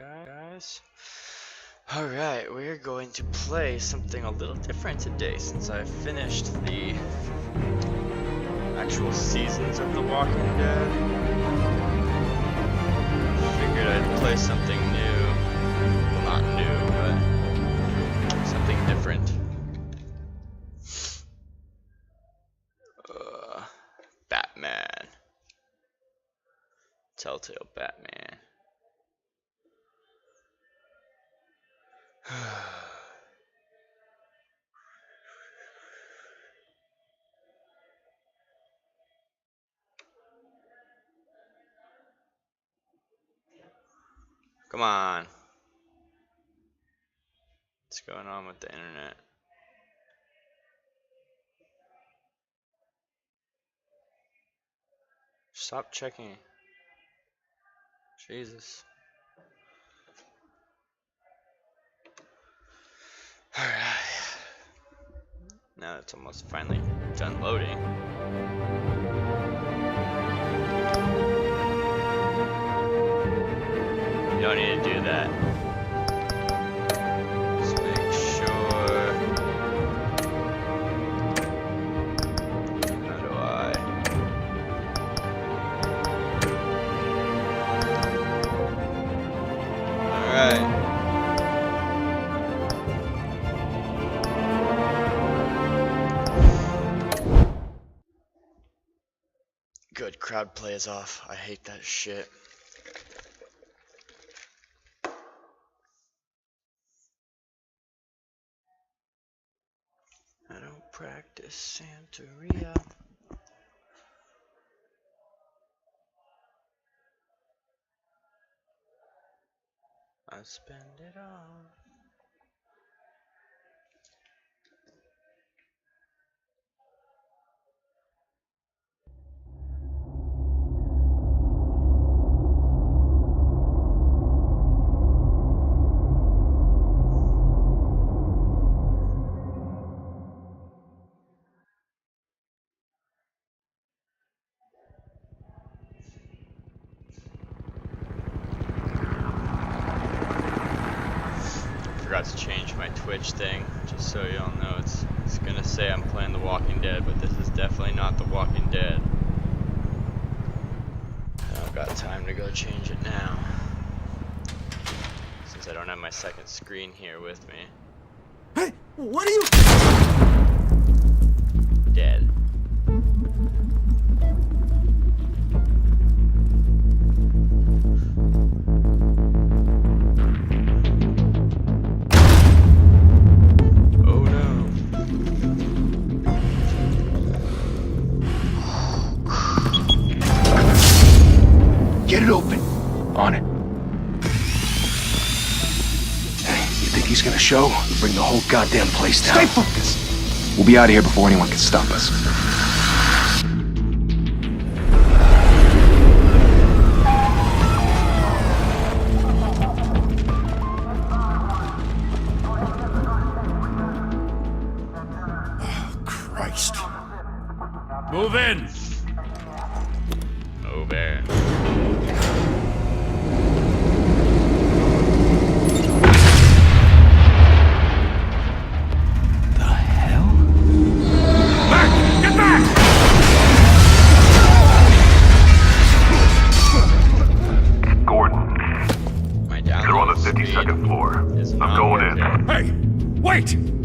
guys. Alright, we're going to play something a little different today since I finished the actual seasons of The Walking Dead. Figured I'd play something new. Well, not new, but something different. Batman. TellTale Batman. Come on. What's going on with the internet? Stop checking. Jesus. Alright. Now it's almost finally done loading. You don't need to do that. Just make sure. How do I? Alright. Good, crowd play is off. I hate that shit. I don't practice Santeria. I spend it all. Forgot to change my Twitch thing, just so y'all know. It's gonna say I'm playing The Walking Dead, but this is definitely not The Walking Dead. I don't got time to go change it now, since I don't have my second screen here with me. Hey, what are you? Dead. Get it open. On it. Hey, you think he's gonna show? We'll bring the whole goddamn place down. Stay focused. We'll be out of here before anyone can stop us. Oh, Christ. Move in. Over.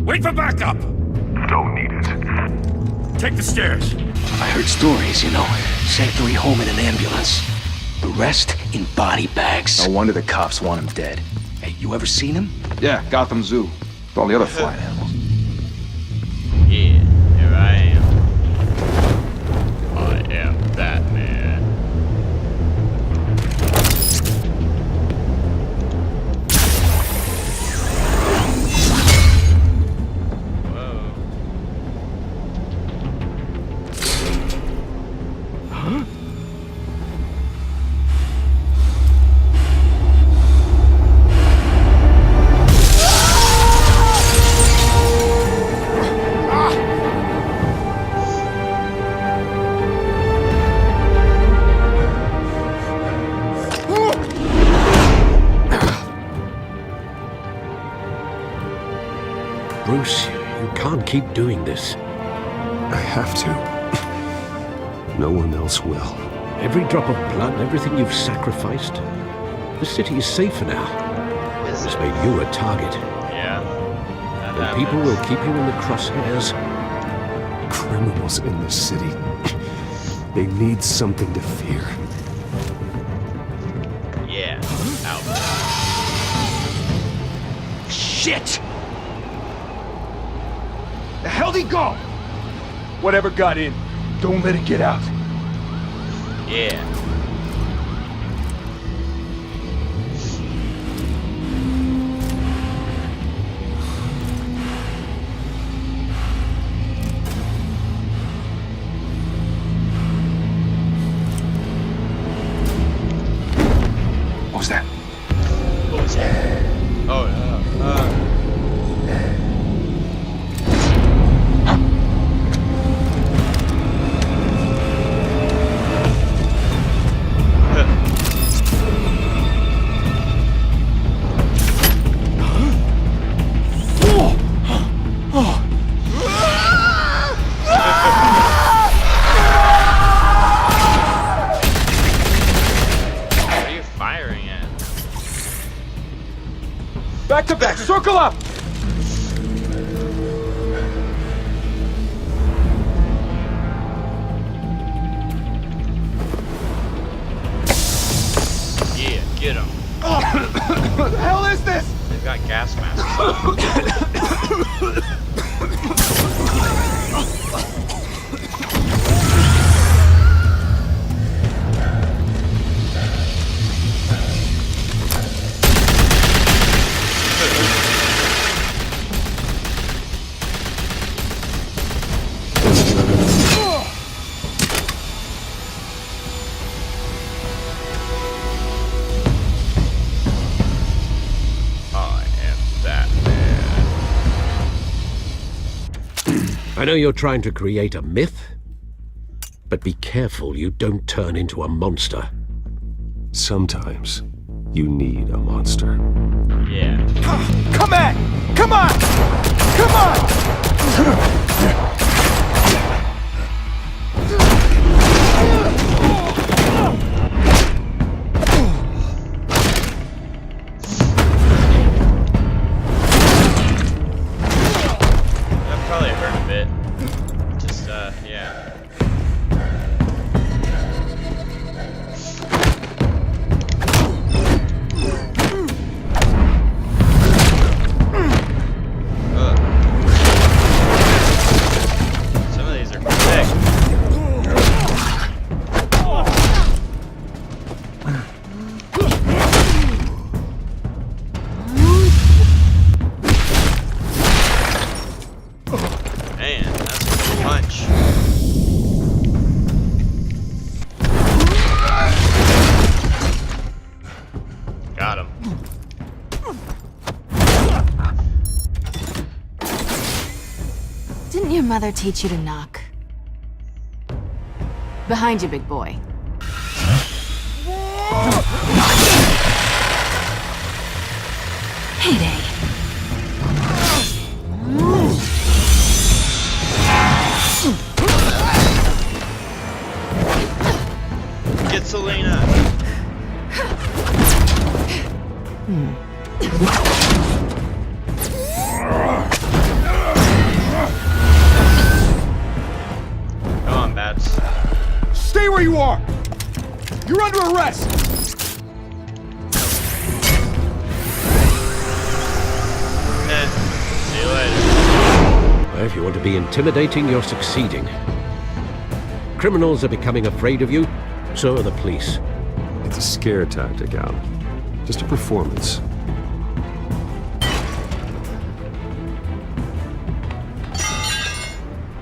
Wait for backup! Don't need it. Take the stairs. I heard stories, you know. Sent 3 home in an ambulance. The rest in body bags. No wonder the cops want him dead. Hey, you ever seen him? Yeah, Gotham Zoo. With all the other flying animals. Yeah, here I am. I am Batman. Huh? Bruce, you can't keep doing this. I have to. No one else will. Every drop of blood, everything you've sacrificed. The city is safer now. It's made you a target. Yeah. And people will keep you in the crosshairs. Criminals in this city. They need something to fear. Yeah. Out. Shit! The hell'd he go? Whatever got in, don't let it get out. Yeah. What was that? What was that? Oh, what are you firing at? Back to back, circle up! Yeah, get him. What the hell is this? They've got gas masks on. I am Batman. I know you're trying to create a myth, but be careful you don't turn into a monster. Sometimes you need a monster. Yeah. Come at! Come on! Come on! That probably hurt a bit. Just, yeah. Ugh. Some of these are quick. Man, that's a good punch. Got him. Didn't your mother teach you to knock? Behind you, big boy. Heyday. Get Selena. Come on, Bats. Stay where you are! You're under arrest! See you later. Well, if you want to be intimidating, you're succeeding. Criminals are becoming afraid of you, so are the police. It's a scare tactic, Al. Just a performance.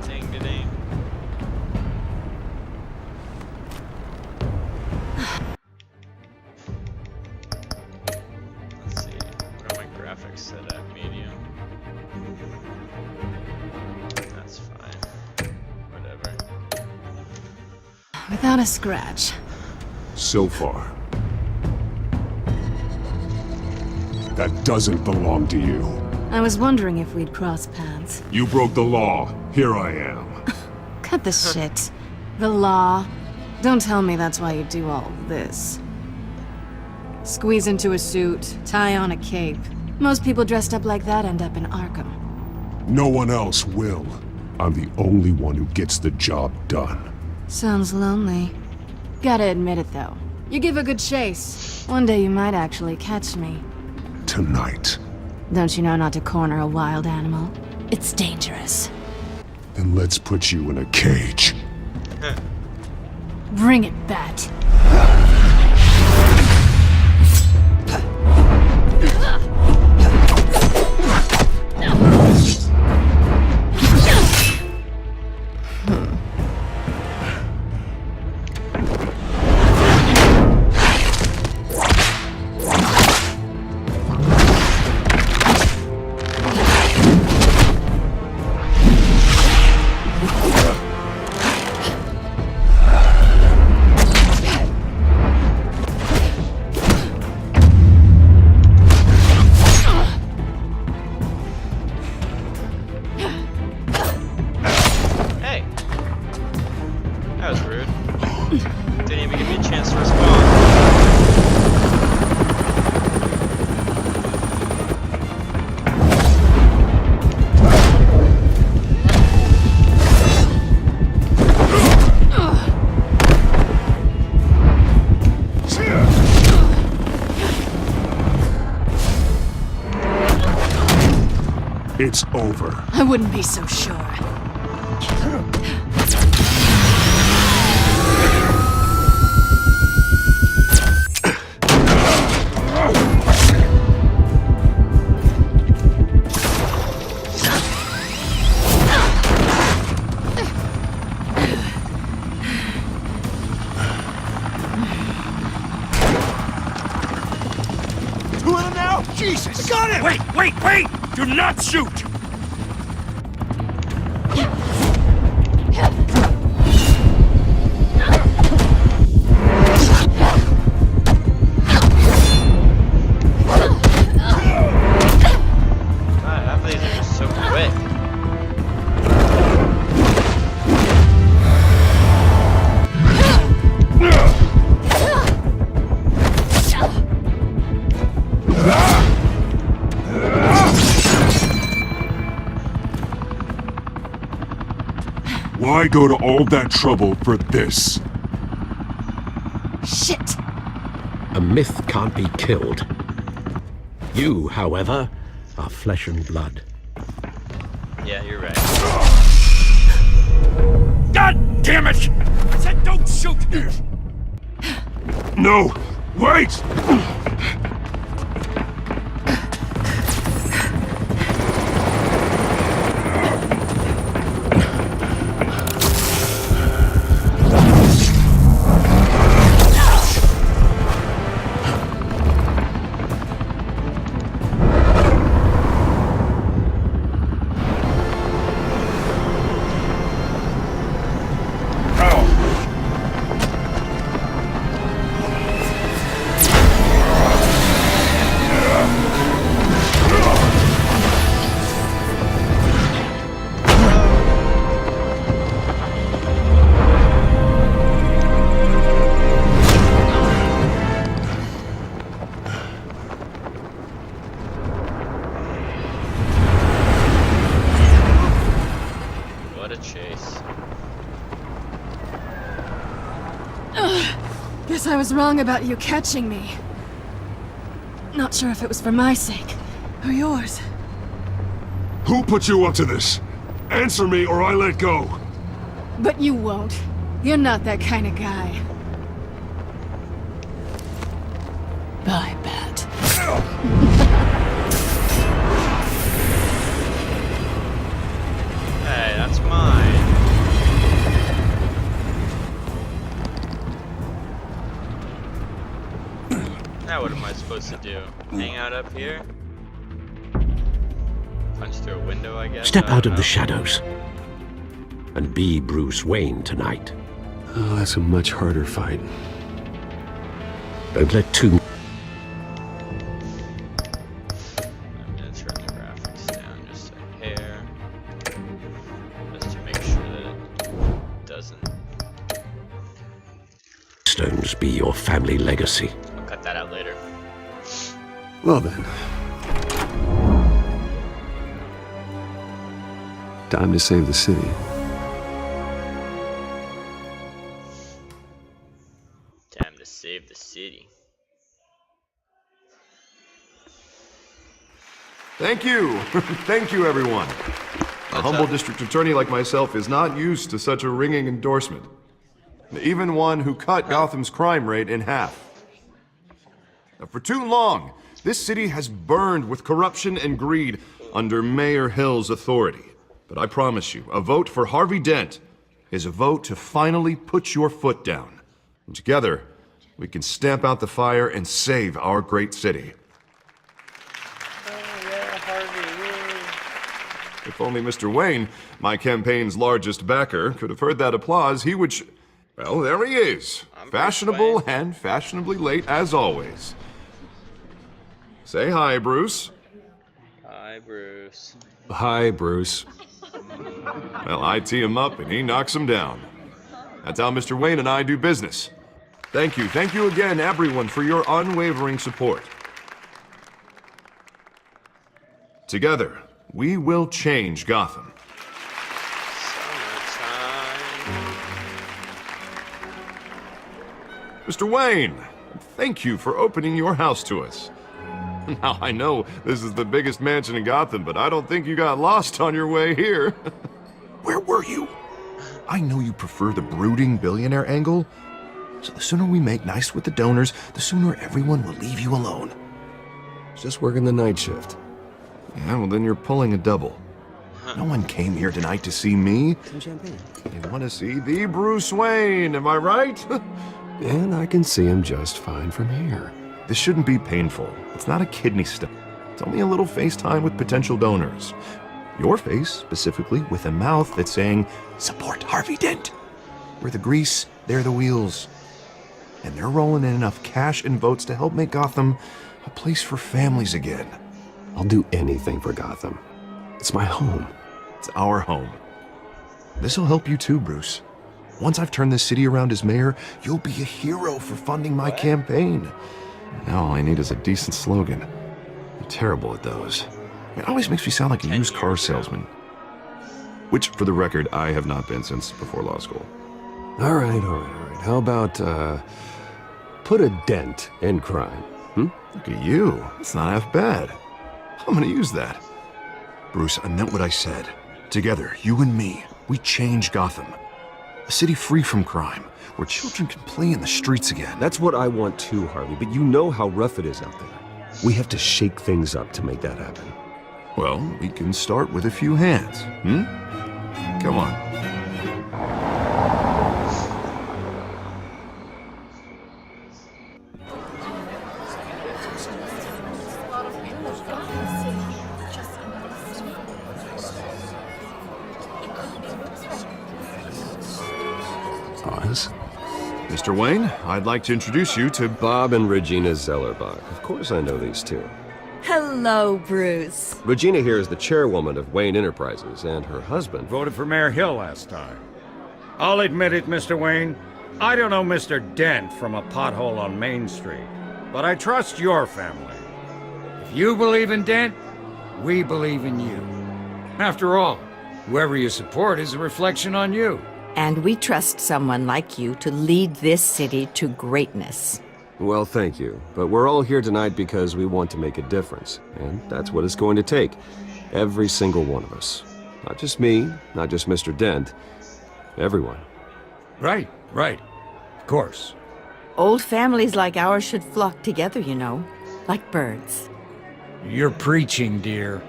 Ding-a-ding. Let's see. What are my graphics set at? Medium. That's fine. Whatever. Without a scratch. So far. That doesn't belong to you. I was wondering if we'd cross paths. You broke the law. Here I am. Cut the shit. The law. Don't tell me that's why you do all this. Squeeze into a suit, tie on a cape. Most people dressed up like that end up in Arkham. No one else will. I'm the only one who gets the job done. Sounds lonely. Gotta admit it though. You give a good chase. One day you might actually catch me. Tonight. Don't you know not to corner a wild animal? It's dangerous. Then let's put you in a cage. Bring it, Bat. That was rude. Didn't even give me a chance to respond. It's over. I wouldn't be so sure. Two of them now? Jesus! Got him! Wait! Do not shoot! God, half of these are just so quick. Why go to all that trouble for this? Shit! A myth can't be killed. You, however, are flesh and blood. Yeah, you're right. God damn it! I said don't shoot! No! Wait! What a chase. Guess I was wrong about you catching me. Not sure if it was for my sake or yours. Who put you up to this? Answer me or I let go. But you won't. You're not that kind of guy. Bye, Bat. Hey, that's mine. Now what am I supposed to do? Hang out up here? Punch through a window, I guess? Step I don't out of know. the shadows and be Bruce Wayne tonight. Oh, that's a much harder fight. Don't let too... I'm gonna turn the graphics crimes be your family legacy. I'll cut that out later. Well then. Time to save the city. Time to save the city. Thank you. Thank you, everyone. A humble district attorney like myself is not used to such a ringing endorsement. Even one who cut Gotham's crime rate in half. Now, for too long, this city has burned with corruption and greed under Mayor Hill's authority. But I promise you, a vote for Harvey Dent is a vote to finally put your foot down. And together, we can stamp out the fire and save our great city. If only Mr. Wayne, my campaign's largest backer, could have heard that applause, he would well, there he is. Fashionable and fashionably late as always. Say hi, Bruce. Hi, Bruce. Hi, Bruce. Well, I tee him up and he knocks him down. That's how Mr. Wayne and I do business. Thank you again, everyone, for your unwavering support. Together, we will change Gotham. Mr. Wayne, thank you for opening your house to us. Now, I know this is the biggest mansion in Gotham, but I don't think you got lost on your way here. Where were you? I know you prefer the brooding billionaire angle, so the sooner we make nice with the donors, the sooner everyone will leave you alone. Just working the night shift. Yeah, well then you're pulling a double. No one came here tonight to see me. Some champagne. They want to see the Bruce Wayne, am I right? And I can see him just fine from here. This shouldn't be painful. It's not a kidney stone. It's only a little FaceTime with potential donors. Your face, specifically, with a mouth that's saying, support Harvey Dent. We're the grease, they're the wheels. And they're rolling in enough cash and votes to help make Gotham a place for families again. I'll do anything for Gotham. It's my home. It's our home. This'll help you too, Bruce. Once I've turned this city around as mayor, you'll be a hero for funding my campaign. Now all I need is a decent slogan. I'm terrible at those. It always makes me sound like a used car salesman. Which, for the record, I have not been since before law school. All right. How about, put a dent in crime, Look at you. It's not half bad. I'm gonna use that. Bruce, I meant what I said. Together, you and me, we change Gotham. A city free from crime, where children can play in the streets again. That's what I want too, Harvey, but you know how rough it is out there. We have to shake things up to make that happen. Well, we can start with a few hands, Come on. Pause. Mr. Wayne, I'd like to introduce you to Bob and Regina Zellerbach. Of course I know these two. Hello, Bruce. Regina here is the chairwoman of Wayne Enterprises, and her husband... Voted for Mayor Hill last time. I'll admit it, Mr. Wayne. I don't know Mr. Dent from a pothole on Main Street, but I trust your family. If you believe in Dent, we believe in you. After all, whoever you support is a reflection on you. And we trust someone like you to lead this city to greatness. Well, thank you. But we're all here tonight because we want to make a difference. And that's what it's going to take. Every single one of us. Not just me, not just Mr. Dent. Everyone. Right. Of course. Old families like ours should flock together, you know, like birds. You're preaching, dear.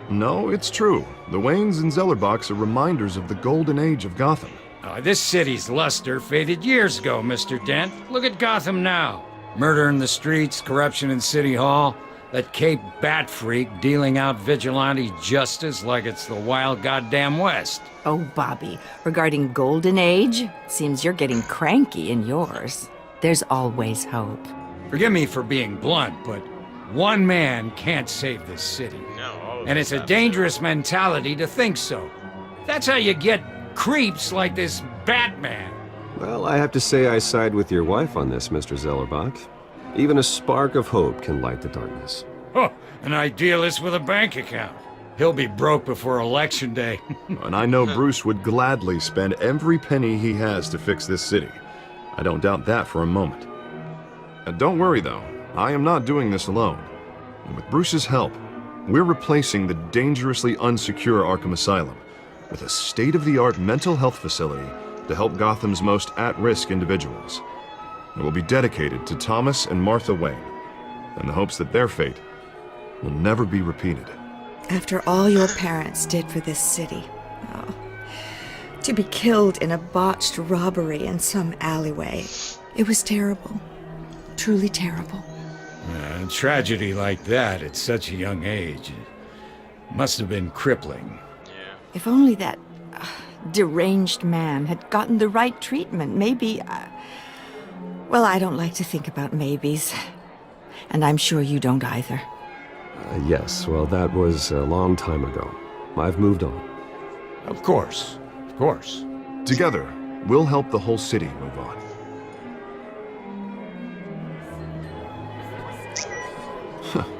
No, it's true. The Waynes and Zellerbachs are reminders of the golden age of Gotham. This city's luster faded years ago, Mr. Dent. Look at Gotham now. Murder in the streets, corruption in City Hall, that Cape Bat freak dealing out vigilante justice like it's the wild goddamn West. Oh, Bobby, regarding Golden Age, seems you're getting cranky in yours. There's always hope. Forgive me for being blunt, but one man can't save this city. And it's a dangerous mentality to think so. That's how you get creeps like this Batman. Well, I have to say I side with your wife on this, Mr. Zellerbach. Even a spark of hope can light the darkness. Oh, an idealist with a bank account. He'll be broke before Election Day. And I know Bruce would gladly spend every penny he has to fix this city. I don't doubt that for a moment. Don't worry, though. I am not doing this alone. And with Bruce's help, we're replacing the dangerously unsecure Arkham Asylum with a state-of-the-art mental health facility to help Gotham's most at-risk individuals. It will be dedicated to Thomas and Martha Wayne, in the hopes that their fate will never be repeated. After all your parents did for this city, oh, to be killed in a botched robbery in some alleyway, it was terrible. Truly terrible. A tragedy like that at such a young age must have been crippling. If only that deranged man had gotten the right treatment, maybe... well, I don't like to think about maybes. And I'm sure you don't either. Yes, well, that was a long time ago. I've moved on. Of course. Of course. Together, we'll help the whole city move on.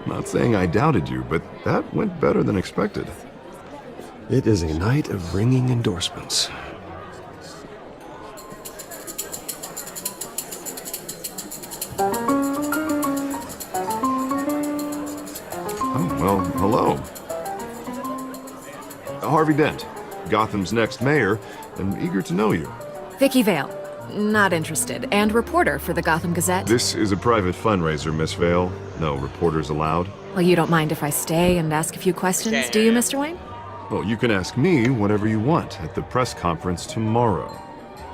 Not saying I doubted you, but that went better than expected. It is a night of ringing endorsements. Oh, well, hello. Harvey Dent, Gotham's next mayor, and eager to know you. Vicky Vale. Not interested. And reporter for the Gotham Gazette. This is a private fundraiser, Miss Vale. No reporters allowed. Well, you don't mind if I stay and ask a few questions, do you, Mr. Wayne? Well, you can ask me whatever you want at the press conference tomorrow.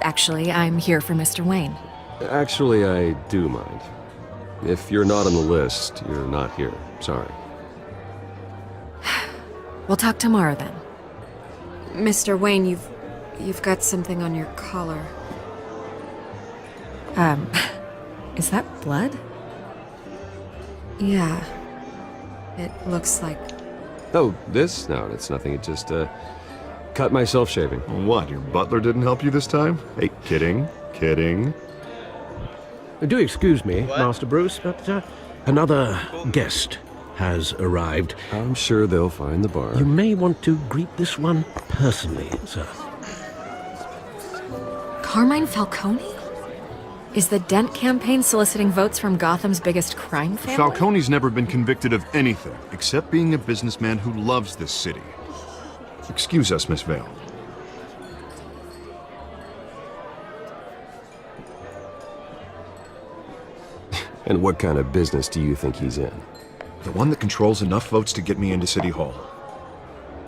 Actually, I'm here for Mr. Wayne. Actually, I do mind. If you're not on the list, you're not here. Sorry. We'll talk tomorrow then. Mr. Wayne, you've got something on your collar. Is that blood? Yeah. It looks like... Oh, this? No, it's nothing. It just, cut myself shaving. What, your butler didn't help you this time? Hey, kidding. Kidding. Do excuse me, Master Bruce, but another guest has arrived. I'm sure they'll find the bar. You may want to greet this one personally, sir. Carmine Falcone? Is the Dent campaign soliciting votes from Gotham's biggest crime family? Falcone's never been convicted of anything except being a businessman who loves this city. Excuse us, Miss Vale. And what kind of business do you think he's in? The one that controls enough votes to get me into City Hall.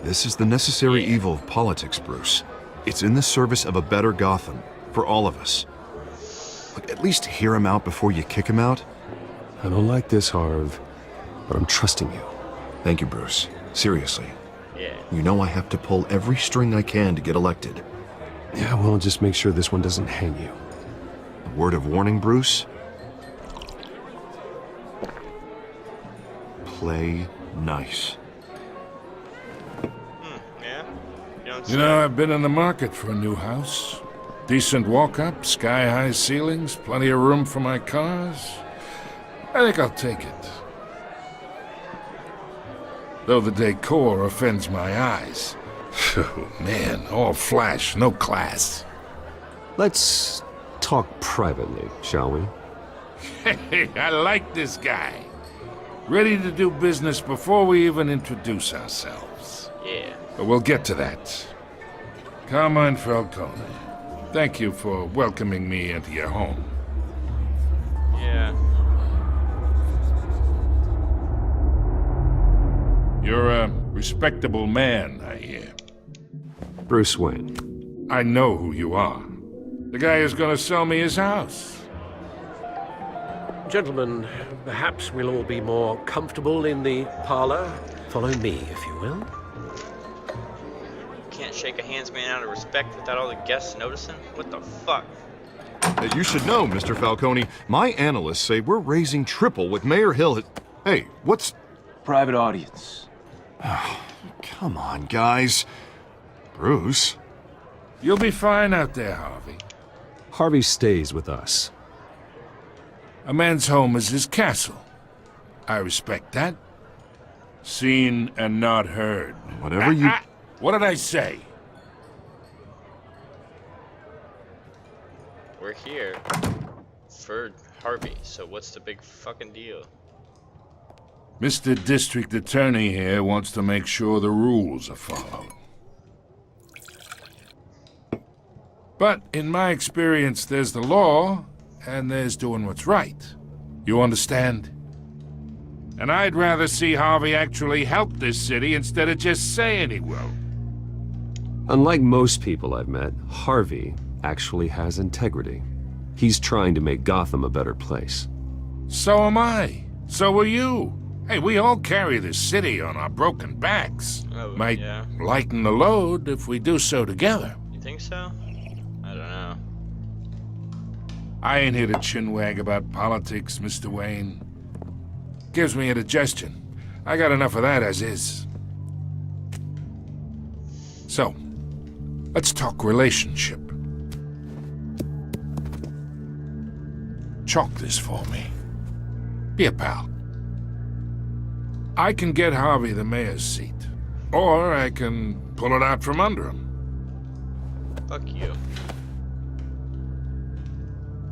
This is the necessary evil of politics, Bruce. It's in the service of a better Gotham, for all of us. Look, at least hear him out before you kick him out. I don't like this, Harv, but I'm trusting you. Thank you, Bruce. Seriously. Yeah. You know I have to pull every string I can to get elected. Yeah, well, just make sure this one doesn't hang you. A word of warning, Bruce? Play nice. Yeah? You know, I've been in the market for a new house. Decent walk-up, sky-high ceilings, plenty of room for my cars. I think I'll take it. Though the decor offends my eyes. Oh, man, all flash, no class. Let's talk privately, shall we? Hey, I like this guy. Ready to do business before we even introduce ourselves. Yeah. But we'll get to that. Carmine Falcone, thank you for welcoming me into your home. Yeah. You're a respectable man, I hear. Bruce Wayne. I know who you are. The guy who's gonna sell me his house. Gentlemen, perhaps we'll all be more comfortable in the parlor. Follow me, if you will. Can't shake a handsman out of respect without all the guests noticing? What the fuck? You should know, Mr. Falcone, my analysts say we're raising triple what Mayor Hill has... Hey, what's... Private audience. Come on, guys. Bruce? You'll be fine out there, Harvey. Harvey stays with us. A man's home is his castle. I respect that. Seen and not heard. Whatever you... What did I say? We're here for Harvey, so what's the big fucking deal? Mr. District Attorney here wants to make sure the rules are followed. But in my experience, there's the law, and there's doing what's right. You understand? And I'd rather see Harvey actually help this city instead of just saying he will. Unlike most people I've met, Harvey actually has integrity. He's trying to make Gotham a better place. So am I. So are you. Hey, we all carry this city on our broken backs. Oh, Might yeah. lighten the load if we do so together. You think so? I don't know. I ain't here to chinwag about politics, Mr. Wayne. Gives me indigestion. I got enough of that as is. So, let's talk relationship. Chalk this for me. Be a pal. I can get Harvey the mayor's seat, or I can pull it out from under him. Fuck you.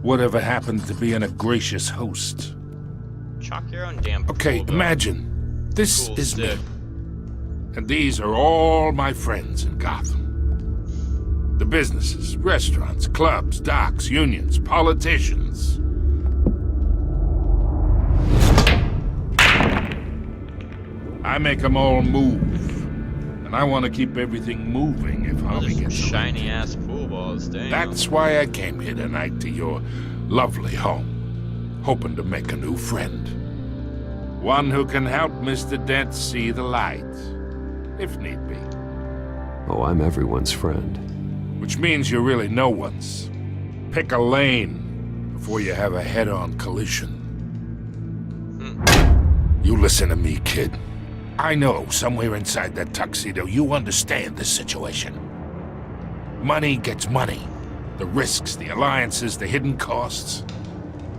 Whatever happens to being a gracious host. Chalk your own damn Okay, bulldog. imagine, this Cool is stick. me. And these are all my friends in Gotham. The businesses, restaurants, clubs, docks, unions, politicians. I make them all move. And I want to keep everything moving if Harvey Those gets shiny ass pool balls, damn. That's why I came here tonight to your lovely home, hoping to make a new friend. One who can help Mr. Dent see the light, if need be. Oh, I'm everyone's friend. Which means you're really no one's. Pick a lane before you have a head-on collision. You listen to me, kid. I know somewhere inside that tuxedo you understand this situation. Money gets money. The risks, the alliances, the hidden costs.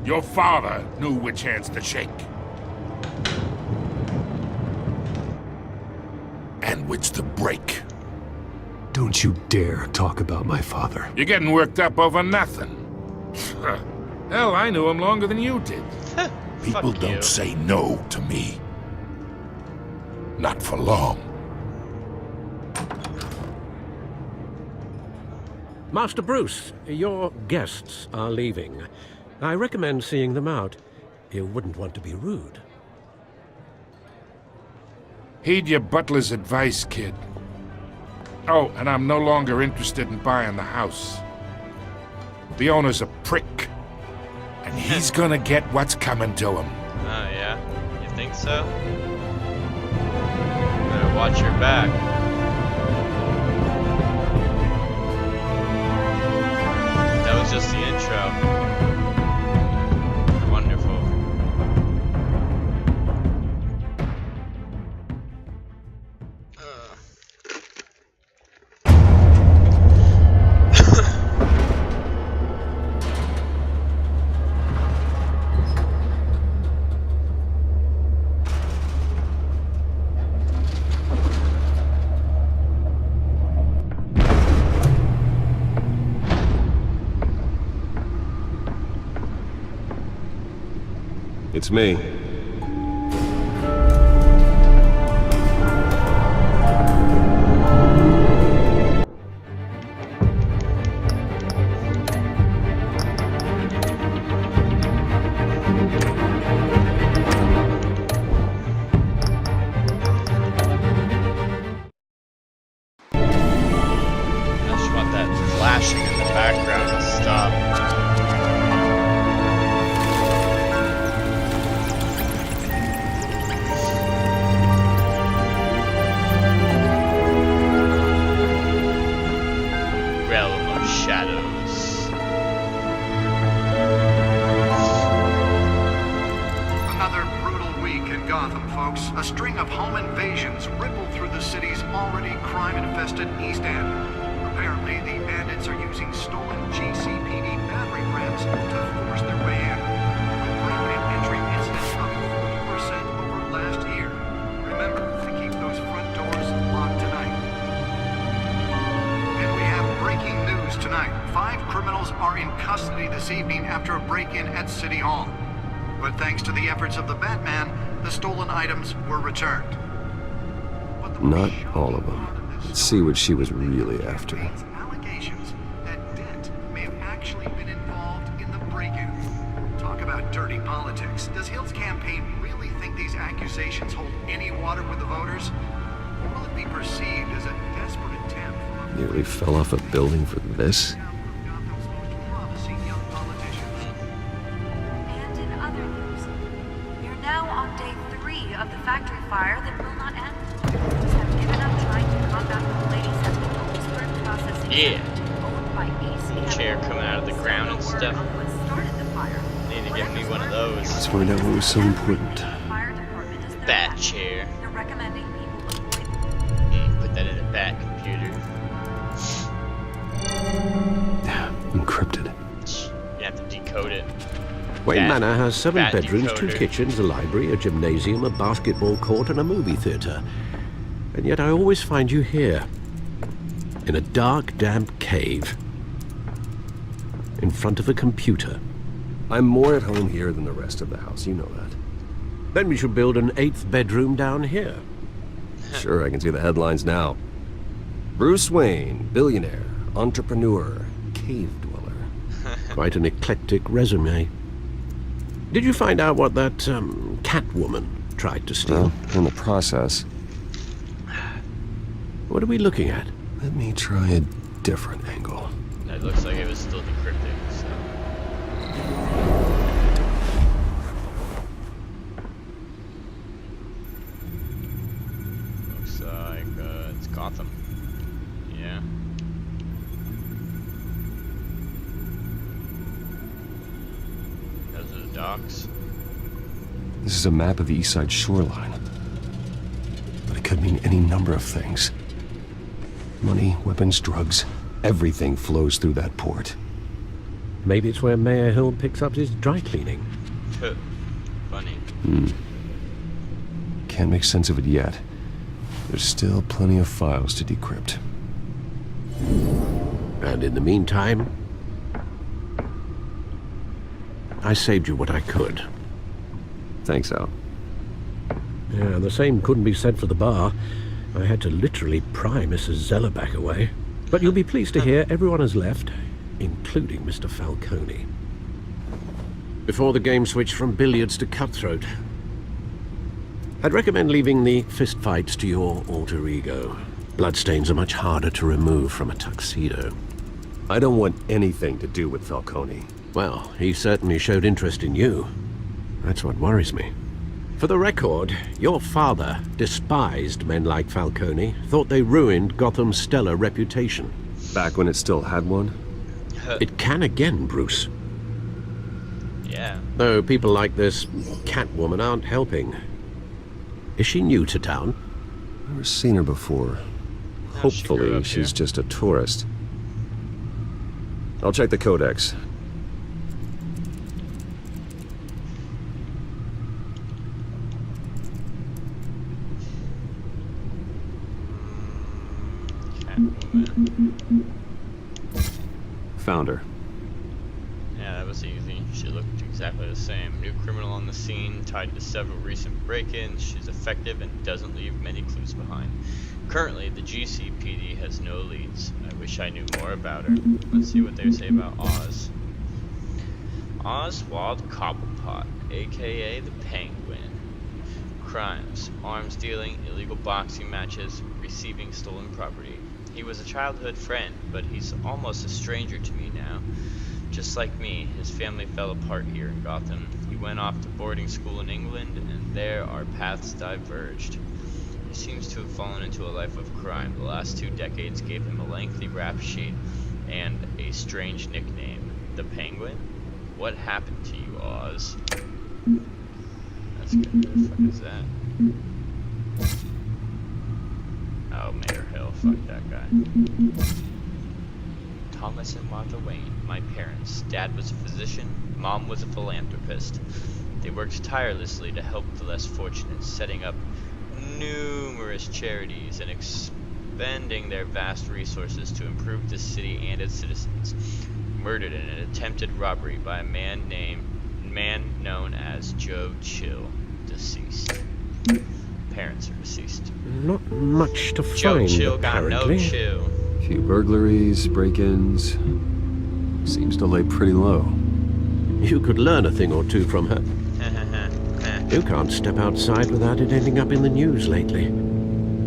Your father knew which hands to shake. And which to break. Don't you dare talk about my father. You're getting worked up over nothing. Hell, I knew him longer than you did. People Fuck don't you. say no to me. Not for long. Master Bruce, your guests are leaving. I recommend seeing them out. You wouldn't want to be rude. Heed your butler's advice, kid. Oh, and I'm no longer interested in buying the house. The owner's a prick. And he's gonna get what's coming to him. Oh, yeah? You think so? Better watch your back. That was just the intro. Wonderful. It's me. I just want that flashing in the background to stop. Realm of Shadows. Another brutal week in Gotham, folks. A string of home invasions rippled through the city's already crime-infested East End. Apparently, the bandit suspects are using stolen GCPD battering rams to force their way in, with break-in entry incidents up 40% over last year. Remember to keep those front doors locked tonight. And we have breaking news tonight. 5 criminals are in custody this evening after a break-in at City Hall. But thanks to the efforts of the Batman, the stolen items were returned. Not all of them. Let's see what she was really after. Allegations that Dent may have actually been involved in the break-in. Talk about dirty politics. Does Hill's campaign really think these accusations hold any water with the voters? Or will it be perceived as a desperate attempt from a Nearly fell off a building for this? Gotham's most promising young politicians? And in other news, we are now on day 3 of the factory fire that will not end. Just have given up trying to combat the ladies at the Oakland processing Yeah. owned by AC. Chair coming out of the ground and stuff. What started the fire? Need to give me one of those. Let's find out what was so important. Fire department is their Bat chair. They're recommending people avoid. Put that in a bat computer. Encrypted. You have to decode it. Wayne Bat- Manor has 7 bat bedrooms, 2 decoder. kitchens, a library, a gymnasium, a basketball court, and a movie theatre. And yet I always find you here, in a dark, damp cave, in front of a computer. I'm more at home here than the rest of the house, you know that. Then we should build an 8th bedroom down here. Sure, I can see the headlines now. Bruce Wayne, billionaire, entrepreneur, cave dweller. Quite an eclectic resume. Did you find out what that Catwoman tried to steal? Well, in the process. What are we looking at? Let me try a different angle. It looks like it was still decrypted, so. Looks like it's Gotham. Yeah. Those are the docks. This is a map of the East Side shoreline. But it could mean any number of things. Money, weapons, drugs, everything flows through that port. Maybe it's where Mayor Hill picks up his dry cleaning. Funny. Can't make sense of it yet. There's still plenty of files to decrypt. And in the meantime, I saved you what I could. Thanks, Al. Yeah, the same couldn't be said for the bar. I had to literally pry Mrs. Zeller back away. But you'll be pleased to hear everyone has left, including Mr. Falcone. Before the game switched from billiards to cutthroat, I'd recommend leaving the fistfights to your alter ego. Bloodstains are much harder to remove from a tuxedo. I don't want anything to do with Falcone. Well, he certainly showed interest in you. That's what worries me. For the record, your father despised men like Falcone, thought they ruined Gotham's stellar reputation. Back when it still had one? It can again, Bruce. Yeah. Though people like this Catwoman aren't helping. Is she new to town? Never seen her before. Hopefully, she's just a tourist. I'll check the codex. Found her. Yeah, that was easy. She looked exactly the same. New criminal on the scene, tied to several recent break-ins. She's effective and doesn't leave many clues behind. Currently, the GCPD has no leads. I wish I knew more about her. Let's see what they say about Oz. Oswald Cobblepot, aka the Penguin. Crimes: arms dealing, illegal boxing matches, receiving stolen property. He was a childhood friend, but he's almost a stranger to me now. Just like me, his family fell apart here in Gotham. He went off to boarding school in England, and there our paths diverged. He seems to have fallen into a life of crime. The last 2 decades gave him a lengthy rap sheet and a strange nickname, the Penguin. What happened to you, Oz? That's good. Who the fuck is that? Oh, Mayor Hill. Fuck that guy. Thomas and Martha Wayne, my parents. Dad was a physician, Mom was a philanthropist. They worked tirelessly to help the less fortunate, setting up numerous charities and expending their vast resources to improve the city and its citizens. Murdered in an attempted robbery by a man known as Joe Chill, deceased. Parents are deceased. Not much to Joe find, Chill got apparently. no chill. Few burglaries, break-ins. Seems to lay pretty low. You could learn a thing or two from her. You can't step outside without it ending up in the news lately.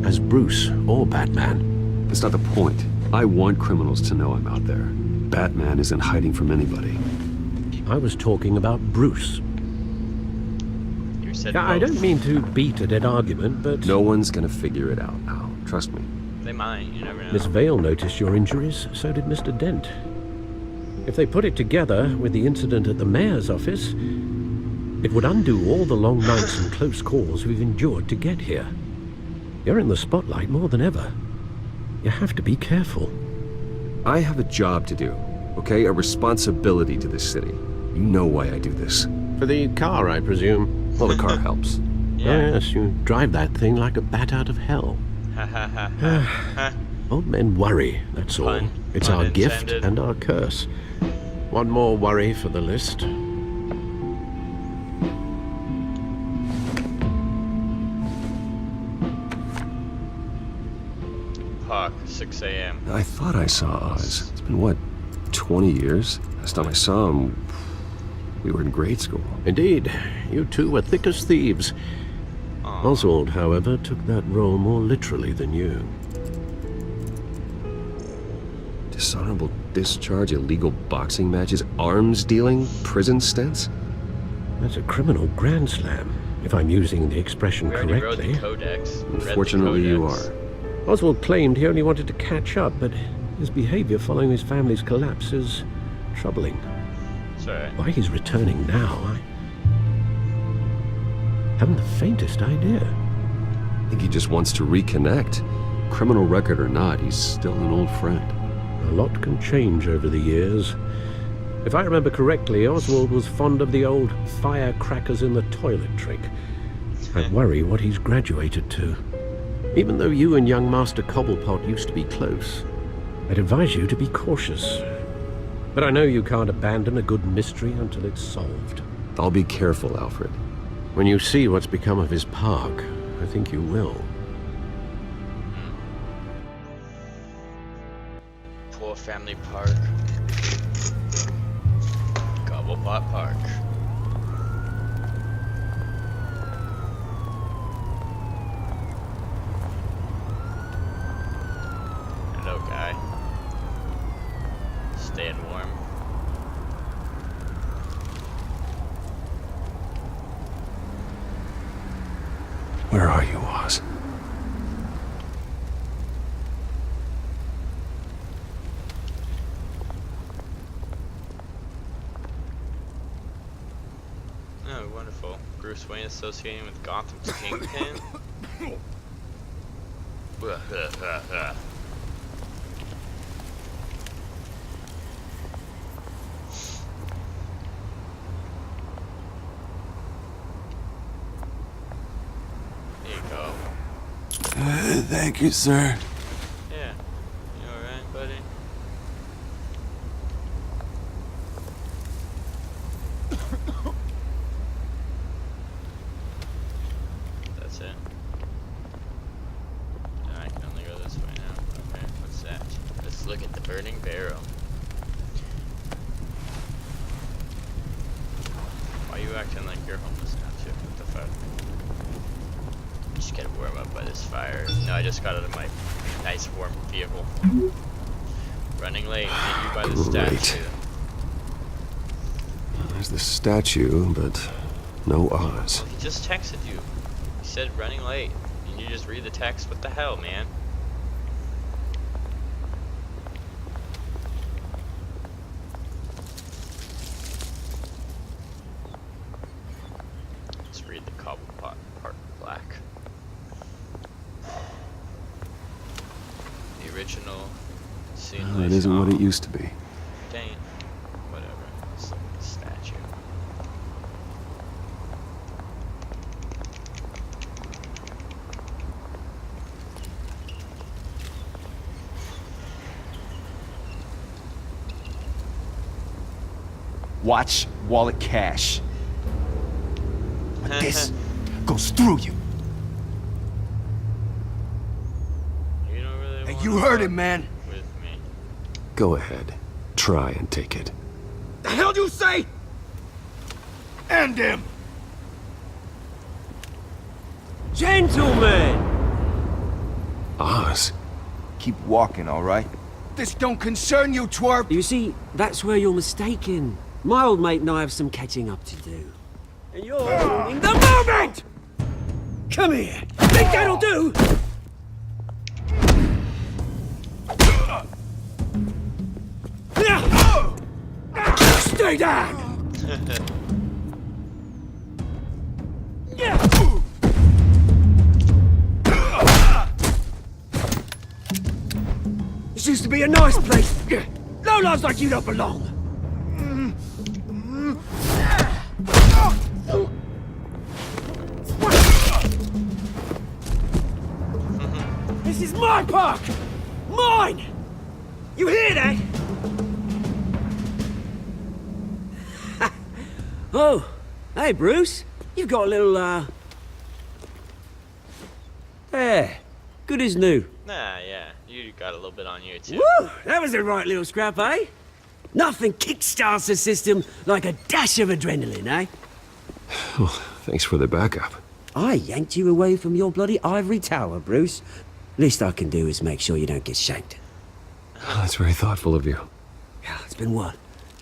As Bruce or Batman. That's not the point. I want criminals to know I'm out there. Batman isn't hiding from anybody. I was talking about Bruce. You said I both. don't mean to beat a dead argument, but... No one's gonna figure it out now. Trust me. They might, you never know. Miss Vale noticed your injuries, so did Mr. Dent. If they put it together with the incident at the mayor's office, it would undo all the long nights and close calls we've endured to get here. You're in the spotlight more than ever. You have to be careful. I have a job to do, okay? A responsibility to this city. You know why I do this. For the car, I presume. Well, the car helps. Yeah. Yes, you drive that thing like a bat out of hell. Ha ha ha ha. Old men worry, that's all. Pun- It's pun our gift intended. and our curse. One more worry for the list. Park, 6 a.m. I thought I saw Oz. It's been, what, 20 years? Last time I saw him, we were in grade school. Indeed, you two were thick as thieves. Oswald, however, took that role more literally than you. Dishonorable discharge, illegal boxing matches, arms dealing, prison stints? That's a criminal grand slam, if I'm using the expression We already wrote correctly. the codex. Read the Unfortunately, you codex. are. Oswald claimed he only wanted to catch up, but his behavior following his family's collapse is troubling. It's alright. Why he's returning now, I haven't the faintest idea. I think he just wants to reconnect. Criminal record or not, he's still an old friend. A lot can change over the years. If I remember correctly, Oswald was fond of the old firecrackers in the toilet trick. I worry what he's graduated to. Even though you and young Master Cobblepot used to be close, I'd advise you to be cautious. But I know you can't abandon a good mystery until it's solved. I'll be careful, Alfred. When you see what's become of his park, I think you will. Poor family park. Gobblepot Park. Hello, guy. Staying warm. Where are you, Oz? Oh, wonderful. Bruce Wayne associating with Gotham's Kingpin? There you go. Thank you, sir. Yeah. You alright, buddy? That's it. I can only go this way now. Okay, what's that? Let's look at the burning barrel. Why are you acting like you're homeless now too? What the fuck? Just gotta warm up by this fire. No, I just got out of my nice warm vehicle. Running late, hit you by the Great. statue. There's the statue, but no Oz. He just texted you. He said running late. And you just read the text? What the hell, man? Let's read the Cobblepot Park Black. The original Unseemly it isn't what it song. used to be. Dang. Whatever. Let's look at the statue. Watch wallet cash. But this goes through you. You don't really Hey, you heard him, man. with me. Go ahead. Try and take it. The hell do you say? End him. Gentlemen! Oz. Keep walking, all right? This don't concern you, twerp. You see, that's where you're mistaken. My old mate and I have some catching up to do. And you're ruining the moment! Come here. Think that'll do? Stay down! This used to be a nice place. Lowlifes like you don't belong. This is my park! Mine! You hear that? Oh, hey Bruce. You've got a little, There. Good as new. Nah, yeah. You got a little bit on you too. Woo! That was a right little scrap, eh? Nothing kickstarts the system like a dash of adrenaline, eh? Oh, thanks for the backup. I yanked you away from your bloody ivory tower, Bruce. Least I can do is make sure you don't get shanked. That's very thoughtful of you. It's been what?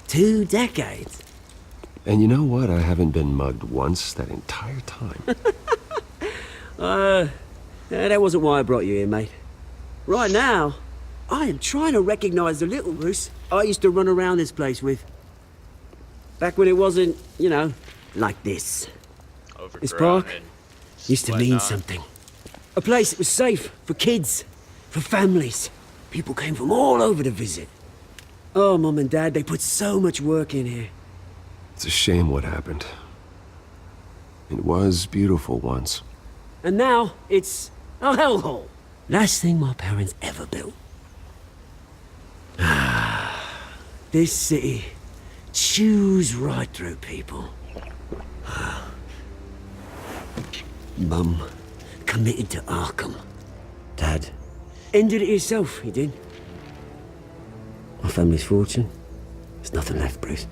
2 decades? And you know what? I haven't been mugged once that entire time. That wasn't why I brought you here, mate. Right now, I am trying to recognize the little Bruce I used to run around this place with. Back when it wasn't, you know, like this. This park used to mean something. A place that was safe for kids, for families. People came from all over to visit. Oh, Mum and Dad, they put so much work in here. It's a shame what happened. It was beautiful once. And now, it's a hellhole. Last thing my parents ever built. This city chews right through people. Mum committed to Arkham. Dad ended it himself, he did. My family's fortune, there's nothing left, Bruce.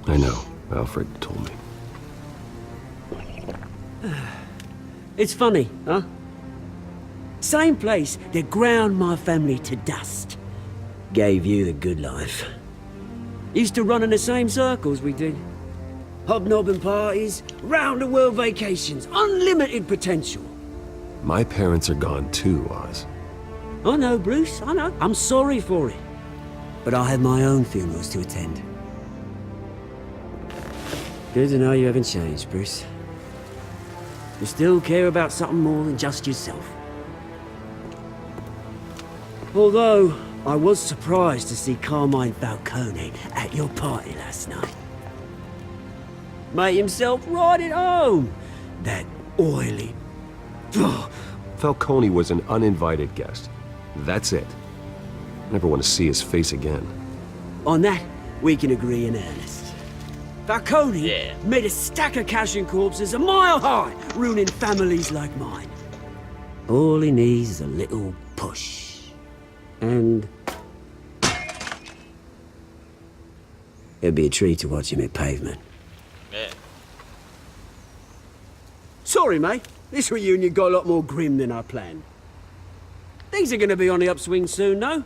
I know. Alfred told me. It's funny, huh? Same place that ground my family to dust. Gave you the good life. Used to run in the same circles we did. Hobnobbing parties, round-the-world vacations, unlimited potential. My parents are gone too, Oz. I know, Bruce, I know. I'm sorry for it. But I have my own funerals to attend. Good to know you haven't changed, Bruce. You still care about something more than just yourself. Although, I was surprised to see Carmine Falcone at your party last night. Made himself right at home. That oily... Falcone was an uninvited guest. That's it. Never want to see his face again. On that, we can agree in earnest. Falcone made a stack of cash and corpses a mile high, ruining families like mine. All he needs is a little push. And... it'd be a treat to watch him hit pavement. Yeah. Sorry, mate. This reunion got a lot more grim than I planned. Things are gonna be on the upswing soon, no?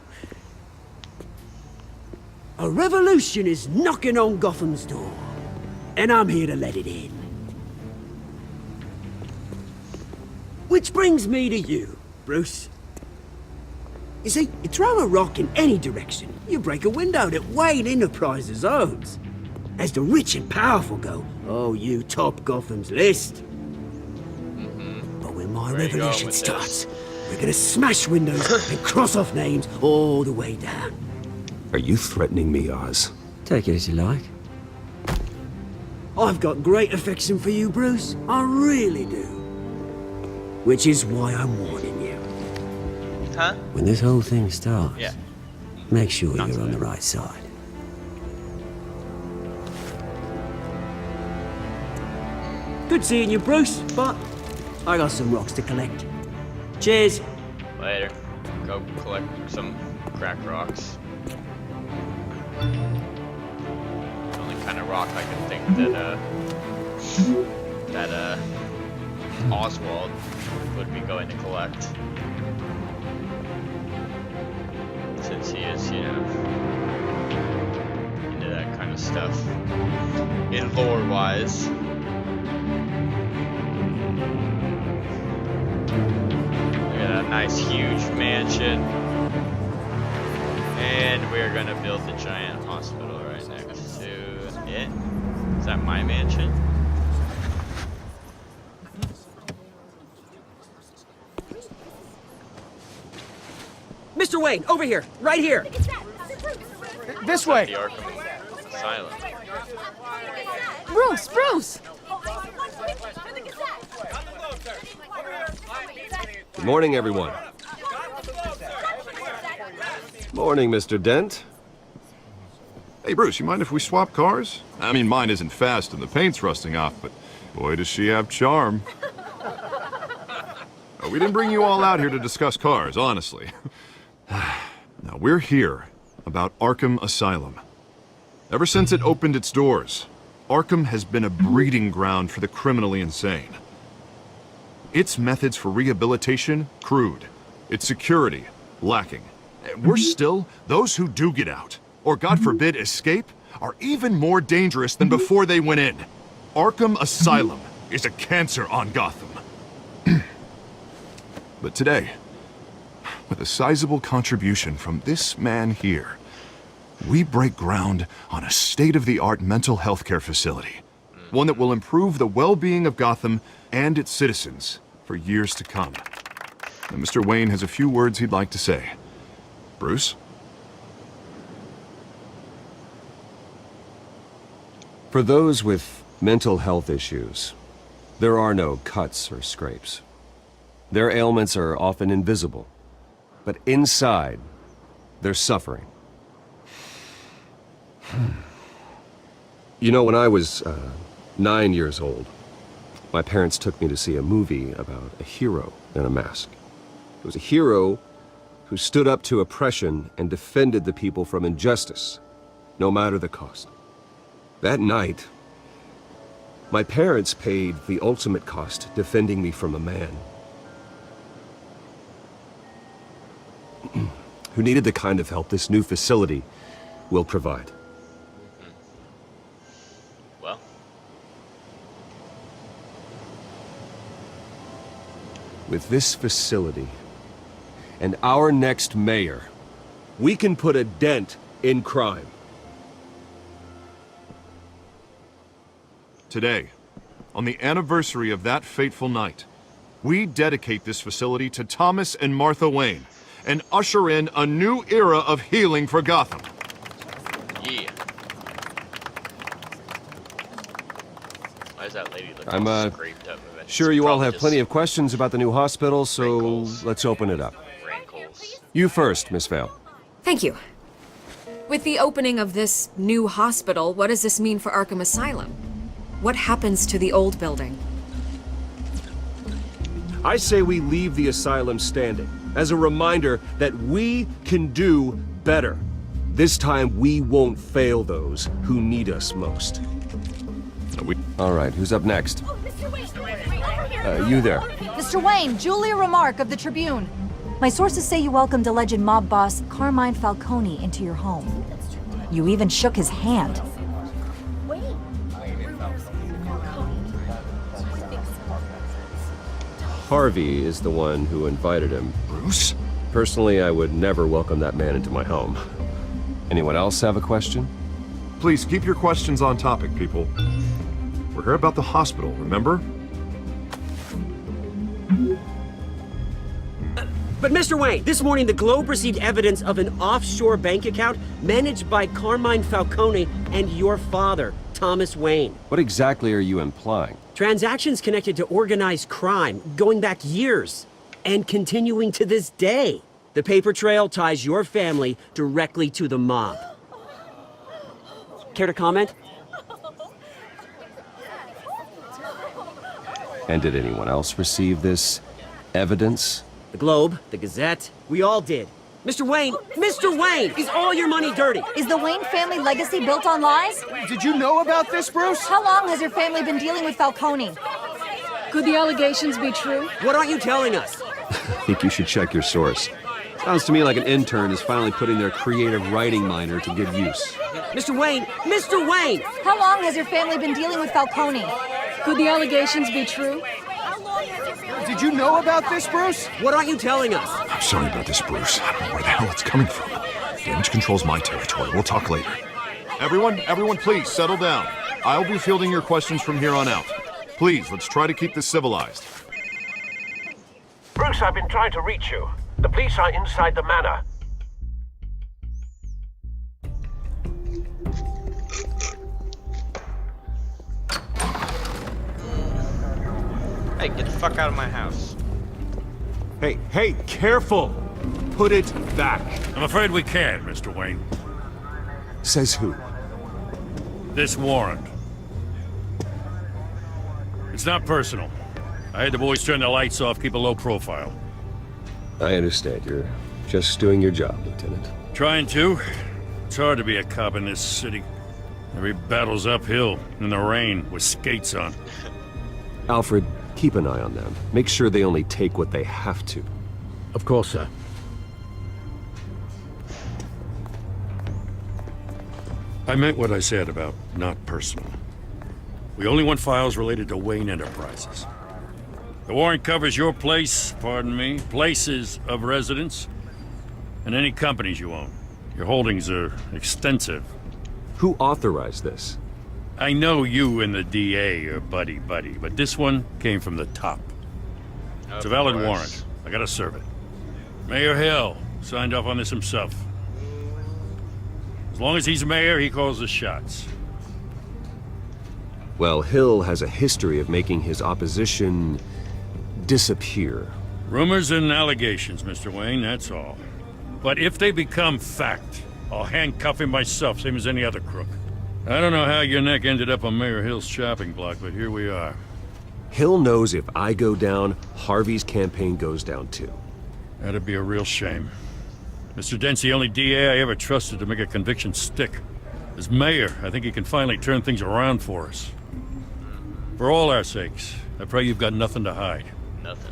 A revolution is knocking on Gotham's door. And I'm here to let it in. Which brings me to you, Bruce. You see, you throw a rock in any direction, you break a window that Wayne Enterprises owns. As the rich and powerful go, oh, you top Gotham's list. But when my revolution starts, We're gonna smash windows and cross off names all the way down. Are you threatening me, Oz? Take it as you like. I've got great affection for you, Bruce. I really do. Which is why I'm warning you. Huh? When this whole thing starts, Yeah. make sure you're on the right side. Good seeing you, Bruce, but I got some rocks to collect. Cheers. Later. Go collect some crack rocks. The only kind of rock I can think that Oswald would be going to collect. Since he is, you know, into that kind of stuff. In lore-wise. Look at that nice huge mansion. And we're gonna build the giant hospital right next to it. Is that my mansion? Mr. Wayne, over here, right here. This way. The Arkham Asylum. Bruce, Bruce! Good morning, everyone. Morning, Mr. Dent. Hey, Bruce, you mind if we swap cars? I mean, mine isn't fast and the paint's rusting off, but boy, does she have charm. We didn't bring you all out here to discuss cars, honestly. Now, we're here about Arkham Asylum. Ever since it opened its doors, Arkham has been a breeding ground for the criminally insane. Its methods for rehabilitation, crude. Its security, lacking. Worse still, those who do get out, or God forbid escape, are even more dangerous than before they went in. Arkham Asylum is a cancer on Gotham. But today, with a sizable contribution from this man here, we break ground on a state-of-the-art mental health care facility. One that will improve the well-being of Gotham and its citizens for years to come. And Mr. Wayne has a few words he'd like to say. Bruce? For those with mental health issues, there are no cuts or scrapes. Their ailments are often invisible, but inside, they're suffering. You know, when I was 9 years old, my parents took me to see a movie about a hero in a mask. It was a hero who stood up to oppression and defended the people from injustice, no matter the cost. That night, my parents paid the ultimate cost defending me from a man who needed the kind of help this new facility will provide. Well. With this facility and our next mayor, we can put a dent in crime. Today, on the anniversary of that fateful night, we dedicate this facility to Thomas and Martha Wayne and usher in a new era of healing for Gotham. Yeah. Why is that lady looking I'm scraped up? sure you all have plenty of questions about the new hospital, so let's open it up. You first, Miss Vale. Thank you. With the opening of this new hospital, what does this mean for Arkham Asylum? What happens to the old building? I say we leave the asylum standing, as a reminder that we can do better. This time, we won't fail those who need us most. All right, who's up next? You there. Mr. Wayne, Julia Remark of the Tribune. My sources say you welcomed alleged mob boss Carmine Falcone into your home. You even shook his hand. Harvey is the one who invited him. Bruce? Personally, I would never welcome that man into my home. Anyone else have a question? Please keep your questions on topic, people. We're here about the hospital, remember? But Mr. Wayne, this morning the Globe received evidence of an offshore bank account managed by Carmine Falcone and your father, Thomas Wayne. What exactly are you implying? Transactions connected to organized crime going back years and continuing to this day. The paper trail ties your family directly to the mob. Care to comment? And did anyone else receive this evidence? The Globe, the Gazette, we all did. Mr. Wayne, is all your money dirty? Is the Wayne family legacy built on lies? Did you know about this, Bruce? How long has your family been dealing with Falcone? Could the allegations be true? What aren't you telling us? I think you should check your source. Sounds to me like an intern is finally putting their creative writing minor to good use. Mr. Wayne! How long has your family been dealing with Falcone? Could the allegations be true? Did you know about this, Bruce? What aren't you telling us? I'm sorry about this, Bruce. I don't know where the hell it's coming from. Damage control's my territory. We'll talk later. Everyone, please settle down. I'll be fielding your questions from here on out. Please, let's try to keep this civilized. Bruce, I've been trying to reach you. The police are inside the manor. Hey, get the fuck out of my house. Hey, careful! Put it back. I'm afraid we can't, Mr. Wayne. Says who? This warrant. It's not personal. I had the boys turn the lights off, keep a low profile. I understand. You're just doing your job, Lieutenant. Trying to. It's hard to be a cop in this city. Every battle's uphill, in the rain, with skates on. Alfred, keep an eye on them. Make sure they only take what they have to. Of course, sir. I meant what I said about not personal. We only want files related to Wayne Enterprises. The warrant covers your place, pardon me, places of residence, and any companies you own. Your holdings are extensive. Who authorized this? I know you and the DA are buddy-buddy, but this one came from the top. It's a valid warrant. I gotta serve it. Mayor Hill signed off on this himself. As long as he's mayor, he calls the shots. Well, Hill has a history of making his opposition disappear. Rumors and allegations, Mr. Wayne, that's all. But if they become fact, I'll handcuff him myself, same as any other crook. I don't know how your neck ended up on Mayor Hill's chopping block, but here we are. Hill knows if I go down, Harvey's campaign goes down too. That'd be a real shame. Mr. Dent's the only DA I ever trusted to make a conviction stick. As mayor, I think he can finally turn things around for us. For all our sakes, I pray you've got nothing to hide. Nothing.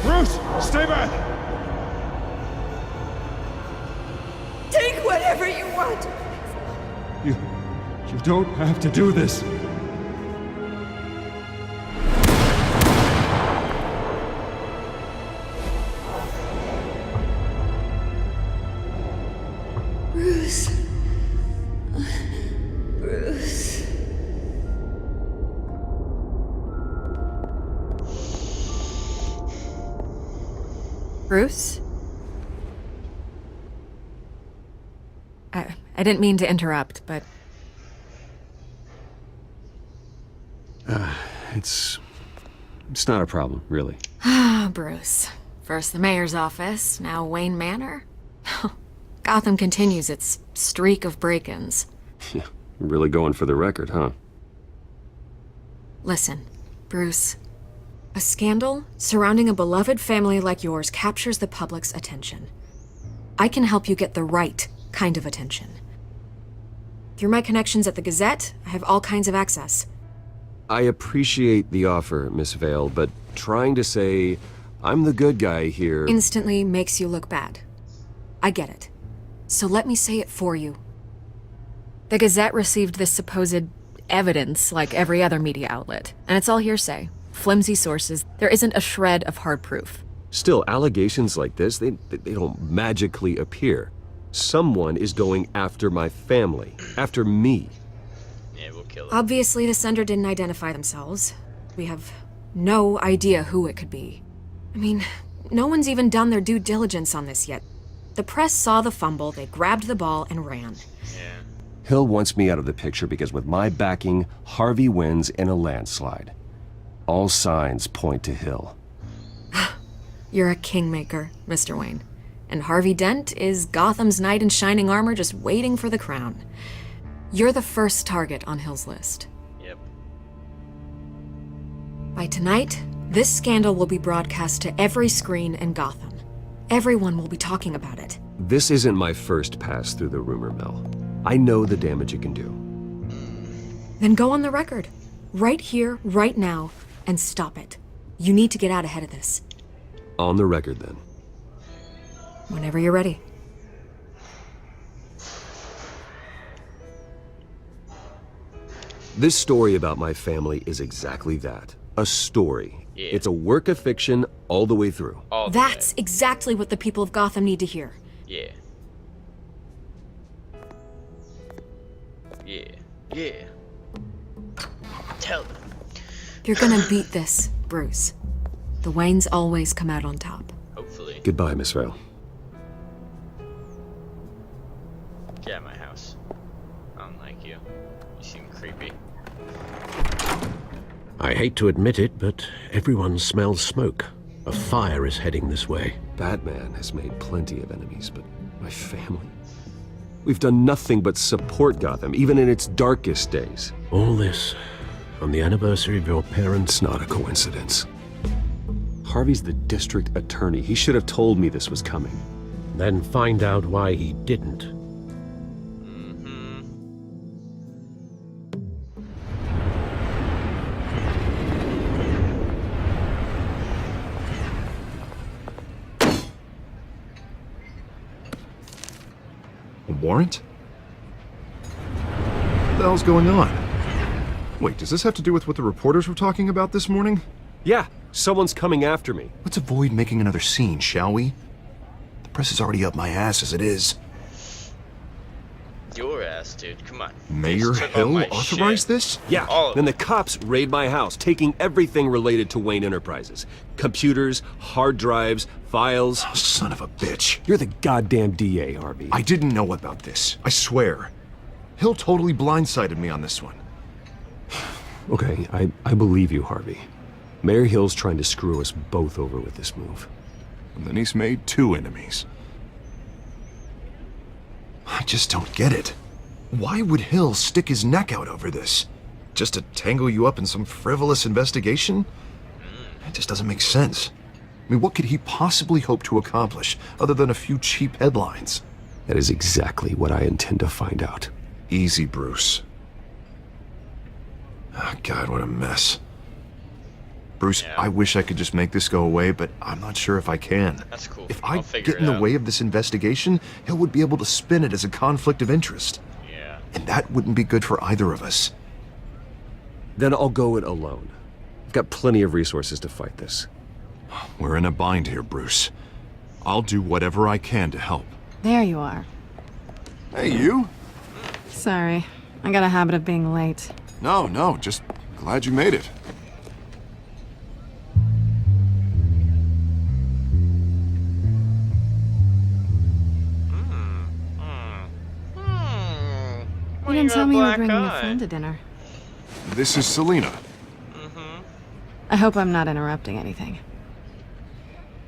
Bruce, stay back! Take whatever you want. You don't have to do this. Bruce. Bruce. Bruce? I didn't mean to interrupt, but... It's not a problem, really. Ah, Bruce. First the mayor's office, now Wayne Manor. Gotham continues its streak of break-ins. Yeah, really going for the record, huh? Listen, Bruce. A scandal surrounding a beloved family like yours captures the public's attention. I can help you get the right kind of attention. Through my connections at the Gazette, I have all kinds of access. I appreciate the offer, Miss Vale, but trying to say I'm the good guy here. Instantly makes you look bad. I get it. So let me say it for you. The Gazette received this supposed evidence like every other media outlet, and it's all hearsay. Flimsy sources. There isn't a shred of hard proof. Still, allegations like this, they don't magically appear. Someone is going after my family, after me. Yeah, we'll kill it. Obviously, the sender didn't identify themselves. We have no idea who it could be. I mean, no one's even done their due diligence on this yet. The press saw the fumble, they grabbed the ball and ran. Yeah. Hill wants me out of the picture because with my backing, Harvey wins in a landslide. All signs point to Hill. You're a kingmaker, Mr. Wayne. And Harvey Dent is Gotham's knight in shining armor just waiting for the crown. You're the first target on Hill's list. Yep. By tonight, this scandal will be broadcast to every screen in Gotham. Everyone will be talking about it. This isn't my first pass through the rumor mill. I know the damage it can do. Then go on the record. Right here, right now, and stop it. You need to get out ahead of this. On the record, then. Whenever you're ready. This story about my family is exactly that. A story. Yeah. It's a work of fiction all the way through. That's exactly what the people of Gotham need to hear. Yeah. Yeah. Yeah. Tell them. You're gonna beat this, Bruce. The Waynes always come out on top. Hopefully. Goodbye, Miss Vale. Get out of my house. I don't like you. You seem creepy. I hate to admit it, but everyone smells smoke. A fire is heading this way. Batman has made plenty of enemies, but my family? We've done nothing but support Gotham, even in its darkest days. All this on the anniversary of your parents' It's not a coincidence. Harvey's the district attorney. He should have told me this was coming. Then find out why he didn't. A warrant? What the hell's going on? Wait, does this have to do with what the reporters were talking about this morning? Yeah, someone's coming after me. Let's avoid making another scene, shall we? The press is already up my ass as it is. Your ass, dude. Come on. Mayor Just took all Hill my authorized shit. this? Yeah, All of then the cops raid my house, taking everything related to Wayne Enterprises. Computers, hard drives, files. Oh, son of a bitch. You're the goddamn DA, Harvey. I didn't know about this. I swear. Hill totally blindsided me on this one. Okay, I believe you, Harvey. Mayor Hill's trying to screw us both over with this move. And then he's made 2 enemies. I just don't get it. Why would Hill stick his neck out over this? Just to tangle you up in some frivolous investigation? It just doesn't make sense. I mean, what could he possibly hope to accomplish other than a few cheap headlines? That is exactly what I intend to find out. Easy, Bruce. Oh, God, what a mess. Bruce, Yeah. I wish I could just make this go away, but I'm not sure if I can. That's cool. If I'll I figure get in it the out. way of this investigation, Hill would be able to spin it as a conflict of interest. Yeah. And that wouldn't be good for either of us. Then I'll go it alone. I've got plenty of resources to fight this. We're in a bind here, Bruce. I'll do whatever I can to help. There you are. Hey, you? Sorry. I got a habit of being late. No, just glad you made it. You didn't tell me you were bringing a friend to dinner. This is Selina. I hope I'm not interrupting anything.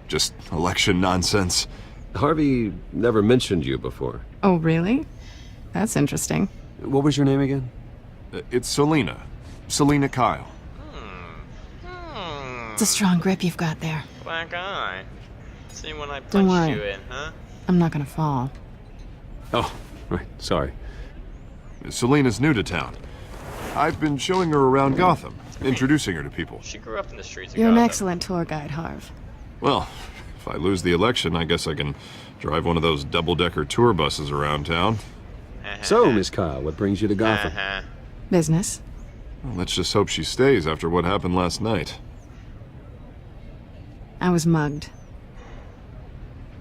Just election nonsense. Harvey never mentioned you before. Oh, really? That's interesting. What was your name again? It's Selina. Selina Kyle. It's a strong grip you've got there. Black eye. See when I Don't punched worry. you in, huh? I'm not gonna fall. Oh, right, sorry. Selina's new to town. I've been showing her around Gotham, introducing her to people. She grew up in the streets of You're an Gotham. excellent tour guide, Harv. Well, if I lose the election, I guess I can drive one of those double-decker tour buses around town. So, Miss Kyle, what brings you to Gotham? Business. Well, let's just hope she stays after what happened last night. I was mugged.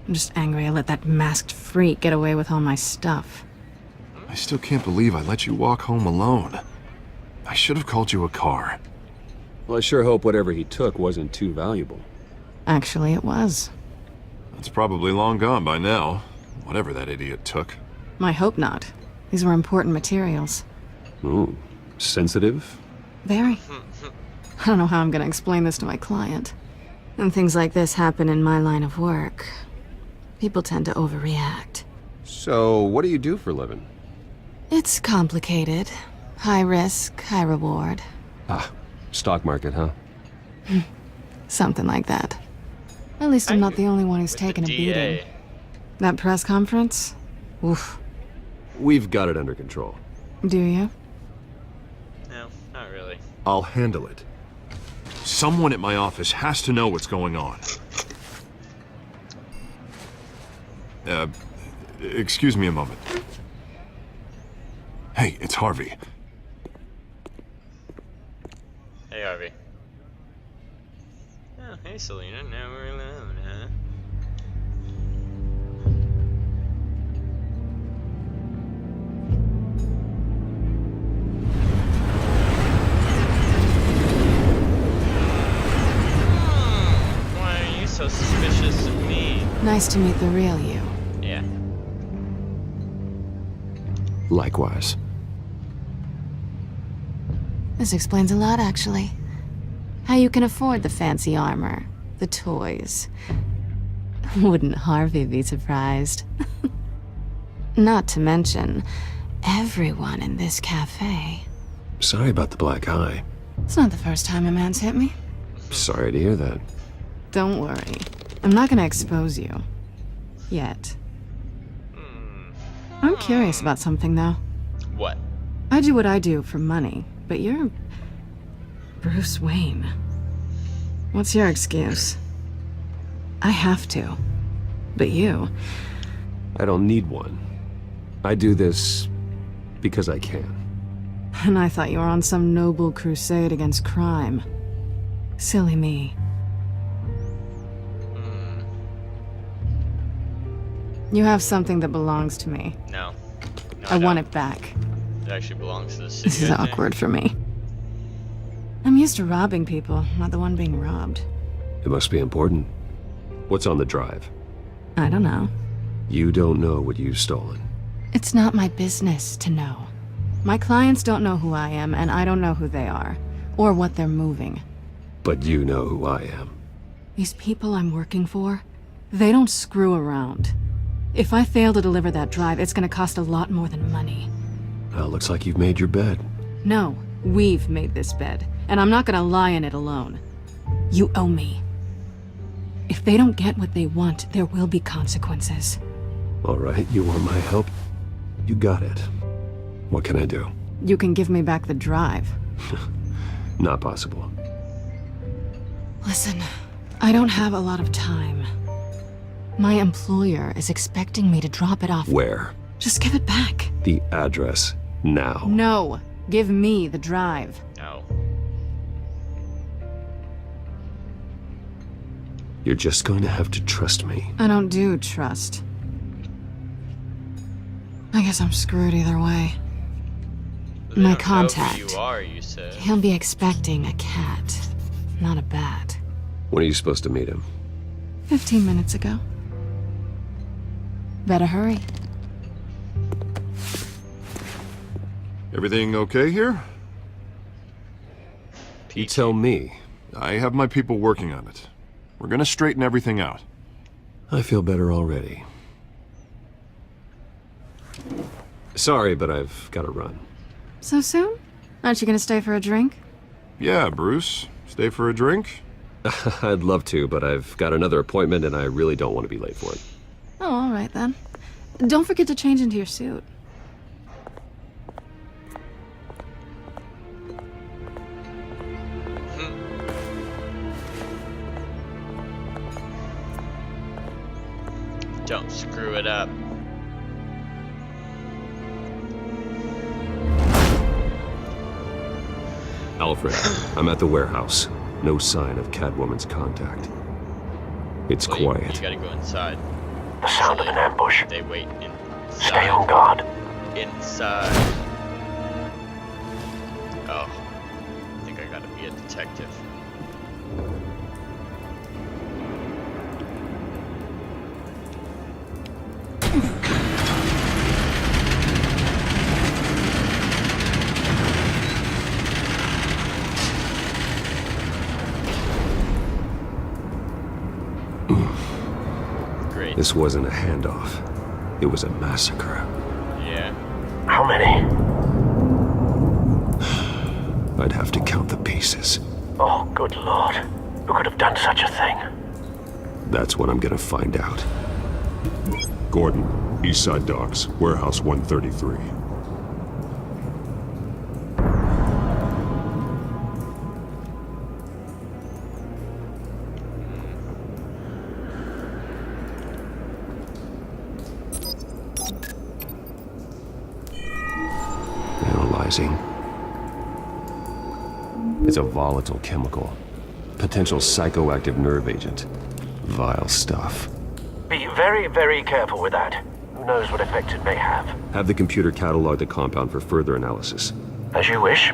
I'm just angry I let that masked freak get away with all my stuff. I still can't believe I let you walk home alone. I should have called you a car. Well, I sure hope whatever he took wasn't too valuable. Actually, it was. It's probably long gone by now, whatever that idiot took. I hope not. These were important materials. Ooh, sensitive? Very. I don't know how I'm gonna explain this to my client. When things like this happen in my line of work, people tend to overreact. So, what do you do for a living? It's complicated. High risk, high reward. Ah, stock market, huh? Something like that. At least I'm not the only one who's taken a beating. That press conference? Oof. We've got it under control. Do you? No, not really. I'll handle it. Someone at my office has to know what's going on. Excuse me a moment. Hey, it's Harvey. Hey, Harvey. Oh, hey, Selena. Now we're alone, huh? Why are you so suspicious of me? Nice to meet the real you. Yeah. Likewise. This explains a lot, actually. How you can afford the fancy armor, the toys. Wouldn't Harvey be surprised? Not to mention, everyone in this cafe. Sorry about the black eye. It's not the first time a man's hit me. Sorry to hear that. Don't worry. I'm not gonna expose you. Yet. I'm curious about something, though. What? I do what I do for money, but you're... Bruce Wayne. What's your excuse? I have to. But you... I don't need one. I do this because I can. And I thought you were on some noble crusade against crime. Silly me. You have something that belongs to me. No. I want it back. It actually belongs to the city. This is awkward for me. I'm used to robbing people, not the one being robbed. It must be important. What's on the drive? I don't know. You don't know what you've stolen. It's not my business to know. My clients don't know who I am, and I don't know who they are, or what they're moving. But you know who I am. These people I'm working for, they don't screw around. If I fail to deliver that drive, it's gonna cost a lot more than money. Well, looks like you've made your bed. No, we've made this bed, and I'm not gonna lie in it alone. You owe me. If they don't get what they want, there will be consequences. All right, you want my help? You got it. What can I do? You can give me back the drive. Not possible. Listen, I don't have a lot of time. My employer is expecting me to drop it off. Where? Just give it back. The address, now. No, give me the drive. No. You're just going to have to trust me. I don't do trust. I guess I'm screwed either way. They My don't know contact. who you are, you said. He'll be expecting a cat, not a bat. When are you supposed to meet him? 15 minutes ago. Better hurry. Everything okay here? You tell me. I have my people working on it. We're gonna straighten everything out. I feel better already. Sorry, but I've got to run. So soon? Aren't you gonna stay for a drink? Yeah, Bruce. Stay for a drink? I'd love to, but I've got another appointment and I really don't want to be late for it. Oh, all right then. Don't forget to change into your suit. screw it up. Alfred, I'm at the warehouse. No sign of Catwoman's contact. It's quiet. You gotta go inside. The sound of an ambush. They wait inside. Stay on guard. Inside. Oh. I think I gotta be a detective. This wasn't a handoff. It was a massacre. Yeah. How many? I'd have to count the pieces. Oh, good lord. Who could have done such a thing? That's what I'm gonna find out. Gordon, Eastside Docks, Warehouse 133. Analyzing. It's a volatile chemical. Potential psychoactive nerve agent. Vile stuff. Be very, very careful with that. Who knows what effect it may have. Have the computer catalog the compound for further analysis. As you wish.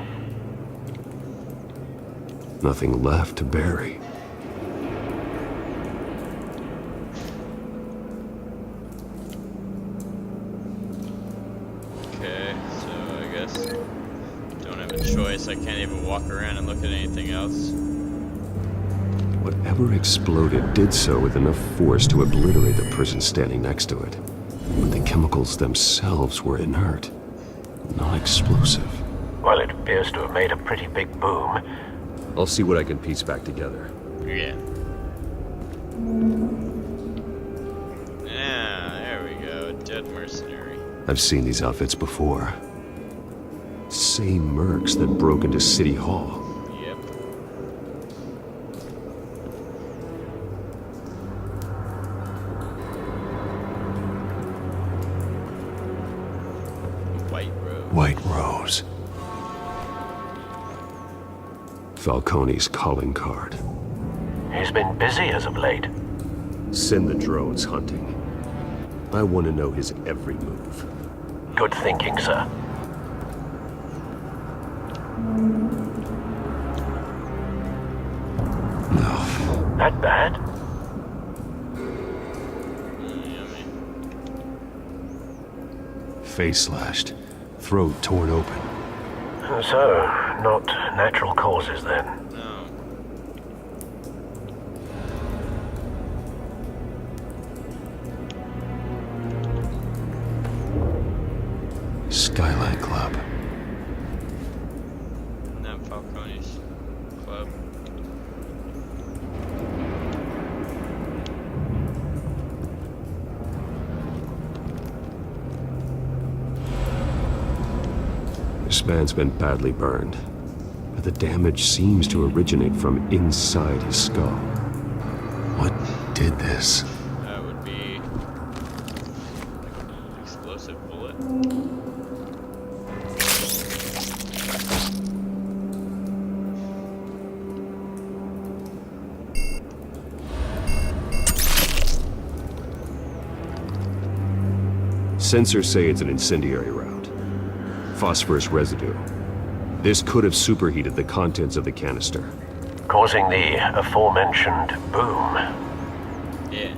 Nothing left to bury. Okay, so I guess don't have a choice. I can't even walk around and look at anything else. Whatever exploded did so with enough force to obliterate the person standing next to it. But the chemicals themselves were inert, not explosive. Well, it appears to have made a pretty big boom. I'll see what I can piece back together. Yeah. Yeah, there we go. Dead mercenary. I've seen these outfits before. Same mercs that broke into City Hall. Yep. White Rose. Falcone's calling card. He's been busy as of late. Send the drones hunting. I want to know his every move. Good thinking, sir. No. That bad? Face slashed. Throat torn open. So, not natural causes then. No. Skyline Club. Not Falcone's club. This man's been badly burned, but the damage seems to originate from inside his skull. What did this? That would be explosive bullet. Sensors say it's an incendiary round. Phosphorus residue. This could have superheated the contents of the canister. Causing the aforementioned boom. Yeah.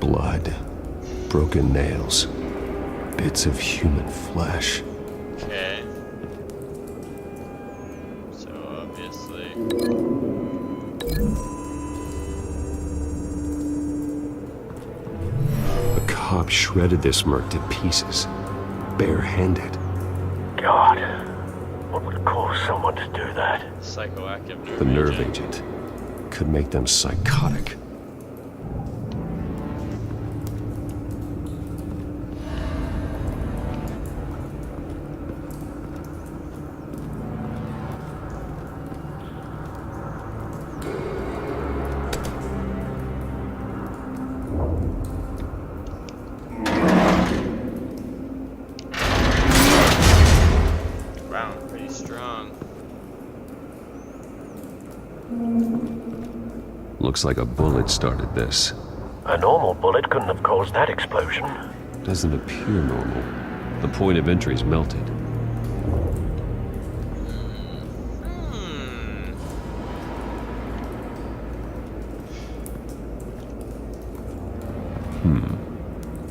Blood. Broken nails. Bits of human flesh. Okay. So obviously. A cop shredded this merc to pieces. Barehanded. God. What would cause someone to do that? Psychoactive The nerve agent could make them psychotic. Looks like a bullet started this. A normal bullet couldn't have caused that explosion. Doesn't appear normal. The point of entry's melted.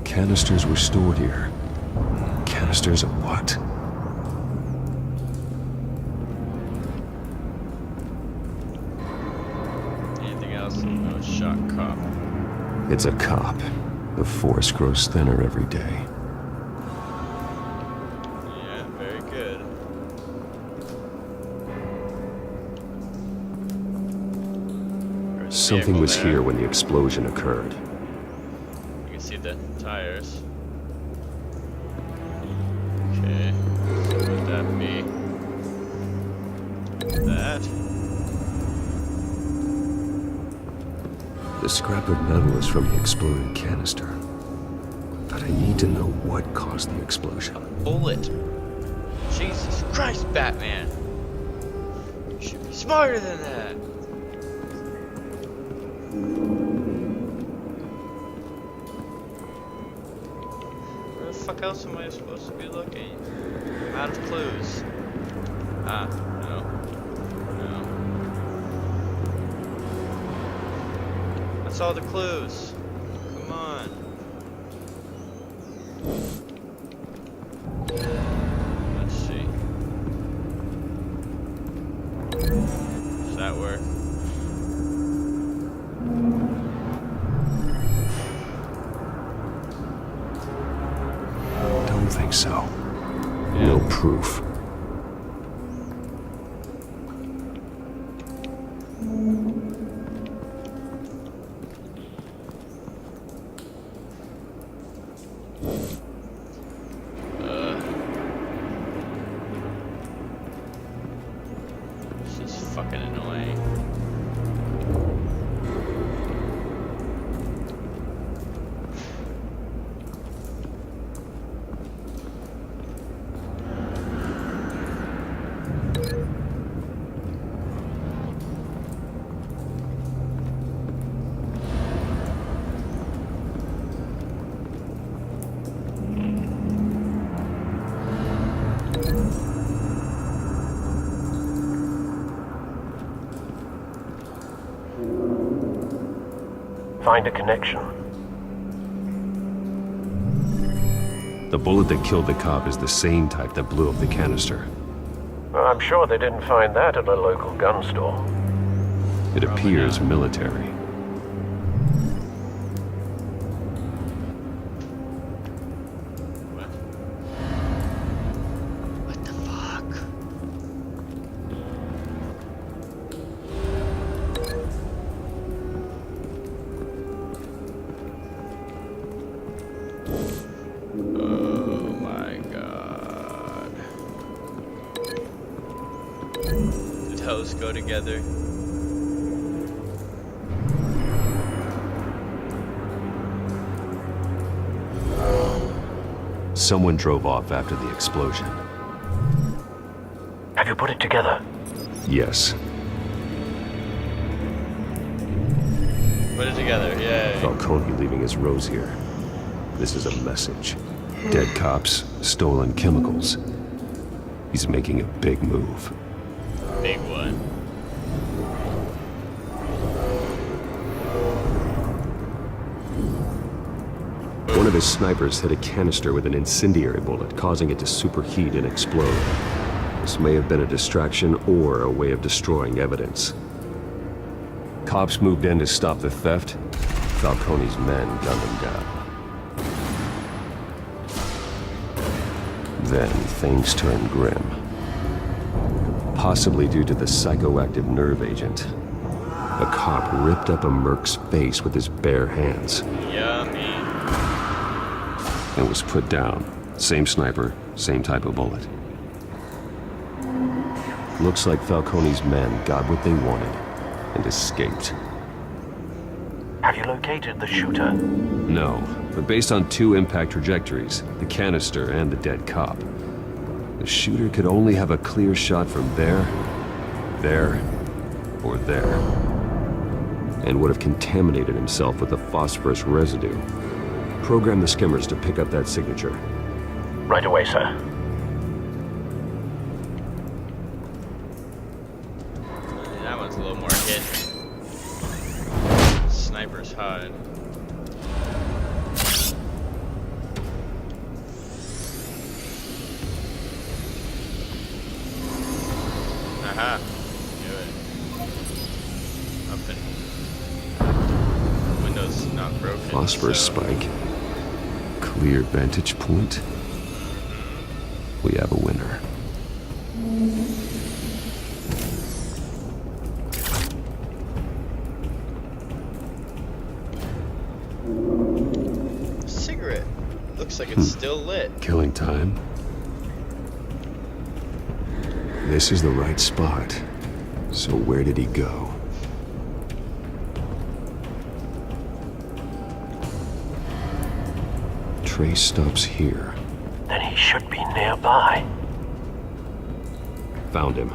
Canisters were stored here. Canisters of what? Anything else? No shot cop. It's a cop. The force grows thinner every day. Yeah, very good. Something was here when the explosion occurred. You can see the tires. Okay, what would that be? That? The scrap of metal is from the exploded canister. But I need to know what caused the explosion. Bullet. Jesus Christ, Batman. You should be smarter than that. Where the fuck else am I supposed to be looking? I'm out of clues. Ah, no. No. That's all the clues. Come on. Let's see. Does that work? Don't think so. No proof. This is fucking annoying. Find a connection. The bullet that killed the cop is the same type that blew up the canister. I'm sure they didn't find that at a local gun store. It appears military. What the fuck? Oh my god. The toes go together. Someone drove off after the explosion. Have you put it together? Yes. Put it together, yay. Falcone leaving his rose here. This is a message. Dead cops, stolen chemicals. He's making a big move. Big one. One of his snipers hit a canister with an incendiary bullet, causing it to superheat and explode. This may have been a distraction or a way of destroying evidence. Cops moved in to stop the theft. Falcone's men gunned him down. Then things turned grim. Possibly due to the psychoactive nerve agent. A cop ripped up a merc's face with his bare hands. Yummy. And was put down. Same sniper, same type of bullet. Looks like Falcone's men got what they wanted and escaped. Have you located the shooter? No, but based on two impact trajectories, the canister and the dead cop, the shooter could only have a clear shot from there, or there. and would have contaminated himself with the phosphorus residue. Program the skimmers to pick up that signature. Right away, sir. That one's a little more hit. Sniper's hide. Aha. Knew it. Up and windows not broken. Phosphorus so. spike. Clear vantage point. We have a winner. Cigarette. Looks like it's still lit. Killing time. This is the right spot. So where did he go? Trace stops here. Then he should be nearby. Found him.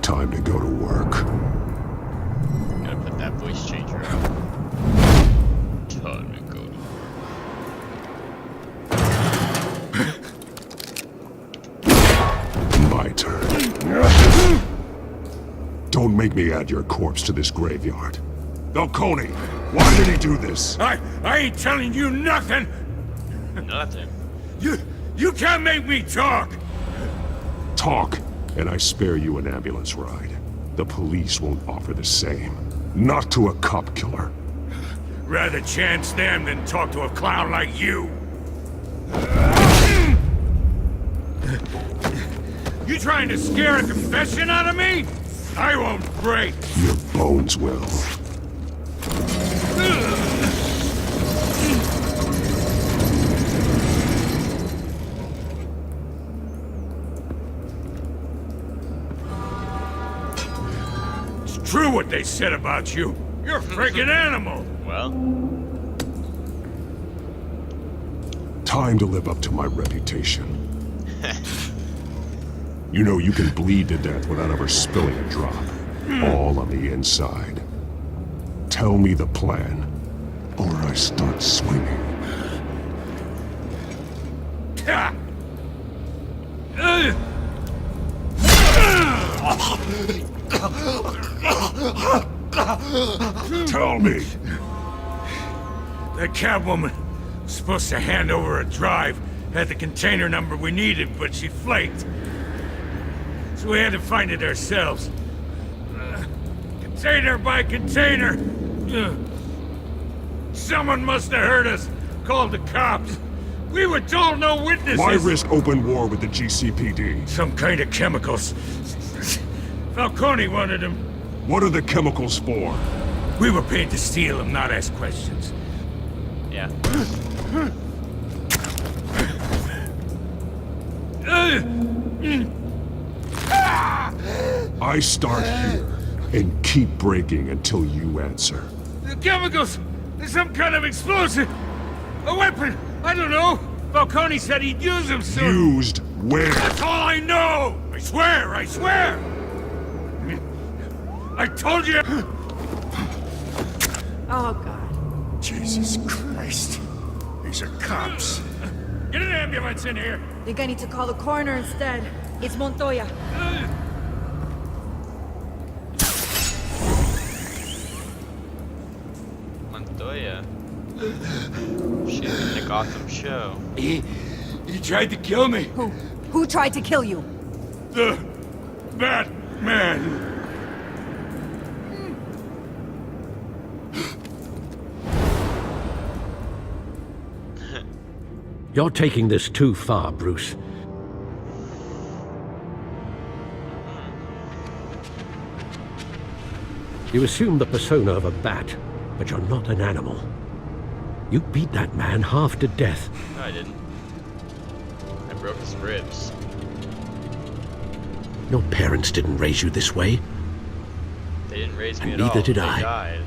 Time to go to work. Gotta put that voice changer up. Time to go to My turn. Don't make me add your corpse to this graveyard. Falcone, why did he do this? I ain't telling you nothing. Nothing. You can't make me talk. Talk, and I spare you an ambulance ride. The police won't offer the same. Not to a cop killer. Rather chance them than talk to a clown like you. You trying to scare a confession out of me? I won't break. Your bones will. It's true what they said about you. You're a freaking animal. Well, Time to live up to my reputation. You know you can bleed to death without ever spilling a drop. All on the inside. Tell me the plan, or I start swinging. Tell me. That Catwoman was supposed to hand over a drive, had the container number we needed, but she flaked. So we had to find it ourselves. Container by container. Someone must have heard us, called the cops. We were told no witnesses. Why risk open war with the GCPD? Some kind of chemicals. Falcone wanted them. What are the chemicals for? We were paid to steal them, not ask questions. yeah. I start here and keep breaking until you answer. The chemicals! There's some kind of explosive! A weapon! I don't know! Falcone said he'd use them soon! Used where? That's all I know! I swear! I swear! I told you! Oh, God. Jesus Christ. These are cops. Get an ambulance in here! Think I need to call the coroner instead. It's Montoya. Montoya. She's in the Gotham show. He tried to kill me. Who tried to kill you? The Batman. You're taking this too far, Bruce. You assume the persona of a bat, but you're not an animal. You beat that man half to death. No, I didn't. I broke his ribs. Your parents didn't raise you this way. They didn't raise me And at all. neither did They I. died.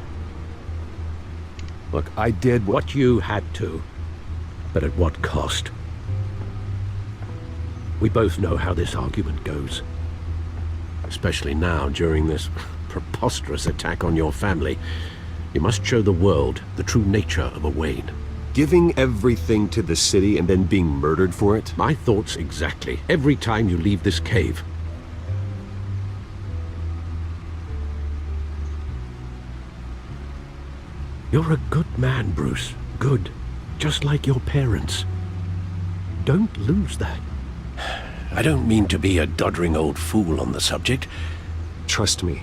Look, I did what you had to. But at what cost? We both know how this argument goes. Especially now, during this preposterous attack on your family. You must show the world the true nature of a Wayne. Giving everything to the city and then being murdered for it? My thoughts exactly. Every time you leave this cave. You're a good man, Bruce. Good. Just like your parents. Don't lose that. I don't mean to be a doddering old fool on the subject. Trust me,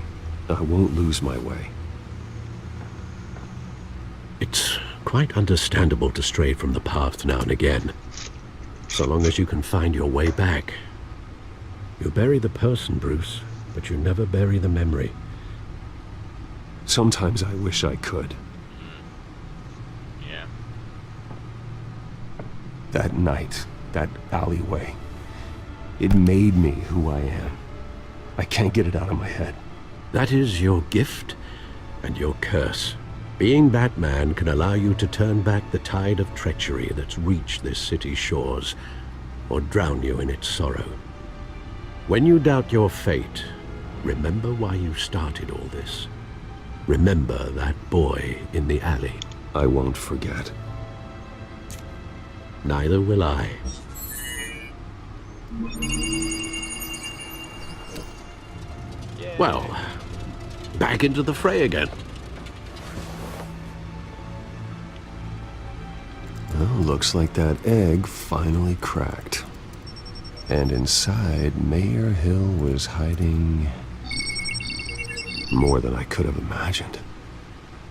I won't lose my way. It's quite understandable to stray from the path now and again. So long as you can find your way back. You bury the person, Bruce, but you never bury the memory. Sometimes I wish I could. Yeah. That night, that alleyway, it made me who I am. I can't get it out of my head. That is your gift and your curse. Being Batman can allow you to turn back the tide of treachery that's reached this city's shores, or drown you in its sorrow. When you doubt your fate, remember why you started all this. Remember that boy in the alley. I won't forget. Neither will I. Well, back into the fray again. Well, looks like that egg finally cracked. And inside, Mayor Hill was hiding more than I could have imagined.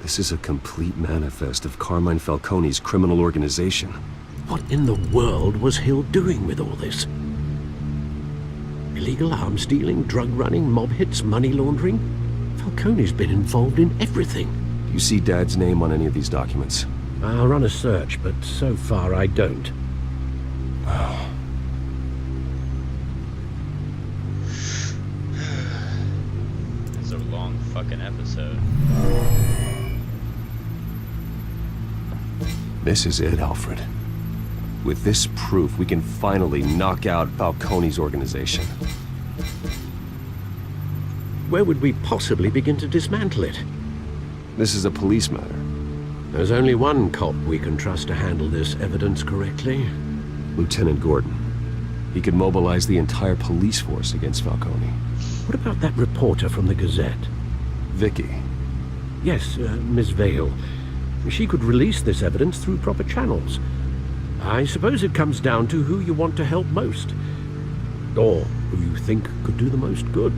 This is a complete manifest of Carmine Falcone's criminal organization. What in the world was Hill doing with all this? Illegal arms dealing, drug running, mob hits, money laundering? Falcone's been involved in everything. Do you see Dad's name on any of these documents? I'll run a search, but so far I don't. It's a long fucking episode. This is it, Alfred. With this proof, we can finally knock out Falcone's organization. Where would we possibly begin to dismantle it? This is a police matter. There's only one cop we can trust to handle this evidence correctly. Lieutenant Gordon. He could mobilize the entire police force against Falcone. What about that reporter from the Gazette? Vicky. Yes, Miss Vale. She could release this evidence through proper channels. I suppose it comes down to who you want to help most. Or who you think could do the most good.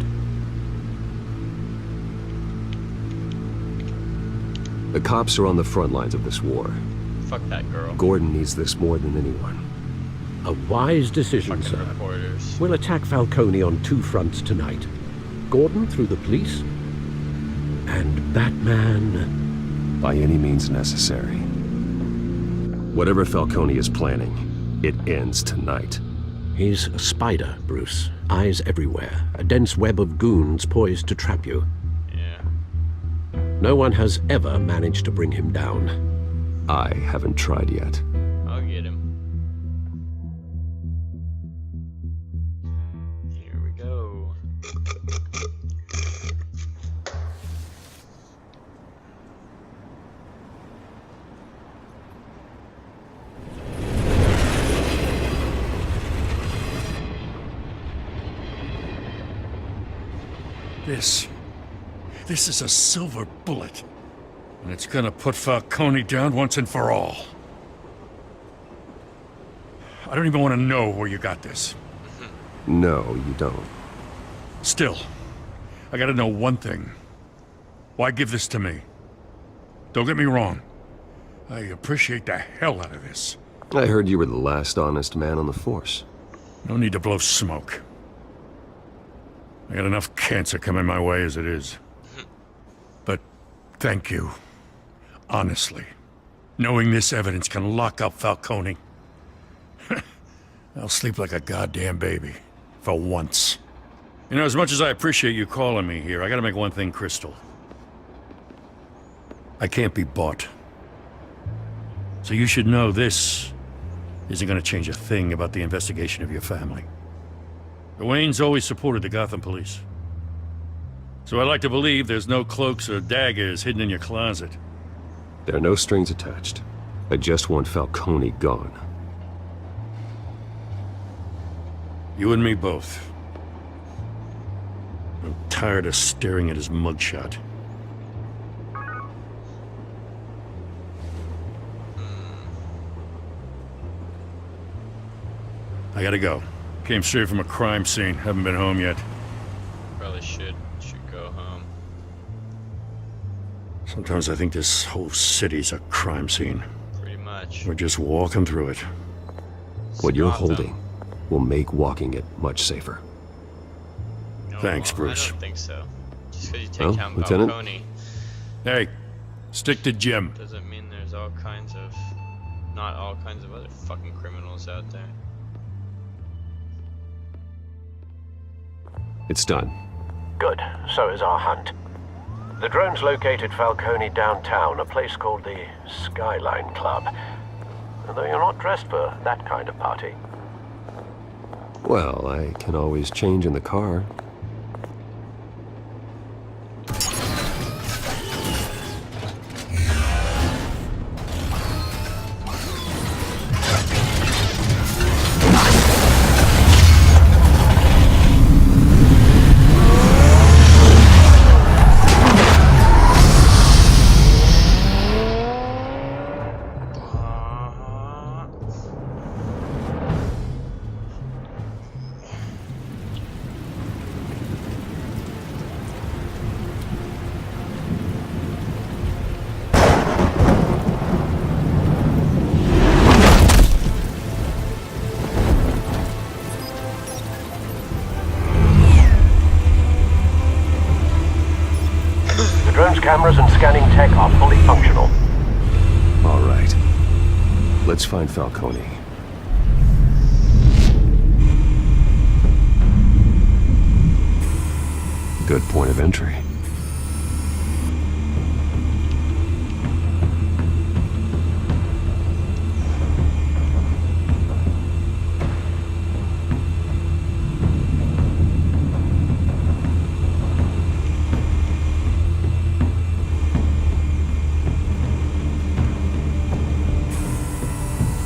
The cops are on the front lines of this war. Fuck that girl. Gordon needs this more than anyone. A wise decision, Fucking sir. reporters. We'll attack Falcone on two fronts tonight. Gordon through the police, and Batman... by any means necessary. Whatever Falcone is planning, it ends tonight. He's a spider, Bruce. Eyes everywhere. A dense web of goons poised to trap you. Yeah. No one has ever managed to bring him down. I haven't tried yet. I'll get him. Here we go. This is a silver bullet. And it's gonna put Falcone down once and for all. I don't even want to know where you got this. No, you don't. Still, I gotta know one thing. Why give this to me? Don't get me wrong. I appreciate the hell out of this. I heard you were the last honest man on the force. No need to blow smoke. I got enough cancer coming my way as it is. But thank you. Honestly. Knowing this evidence can lock up Falcone. I'll sleep like a goddamn baby. For once. You know, as much as I appreciate you calling me here, I gotta make one thing crystal. I can't be bought. So you should know this isn't gonna change a thing about the investigation of your family. The Waynes always supported the Gotham police. So I like to believe there's no cloaks or daggers hidden in your closet. There are no strings attached. I just want Falcone gone. You and me both. I'm tired of staring at his mugshot. I gotta go. Came straight from a crime scene. Haven't been home yet. Probably should go home. Sometimes I think this whole city's a crime scene. Pretty much. We're just walking through it. What you're holding will make walking it much safer. No, Thanks, Bruce. I don't think so. Just because you take Well, down Lieutenant? Falcone Hey, stick to Jim. doesn't mean there's not all kinds of other fucking criminals out there. It's done. Good. So is our hunt. The drones located Falcone downtown, a place called the Skyline Club. Though you're not dressed for that kind of party. Well, I can always change in the car. Drone's cameras and scanning tech are fully functional. All right. Let's find Falcone. Good point of entry.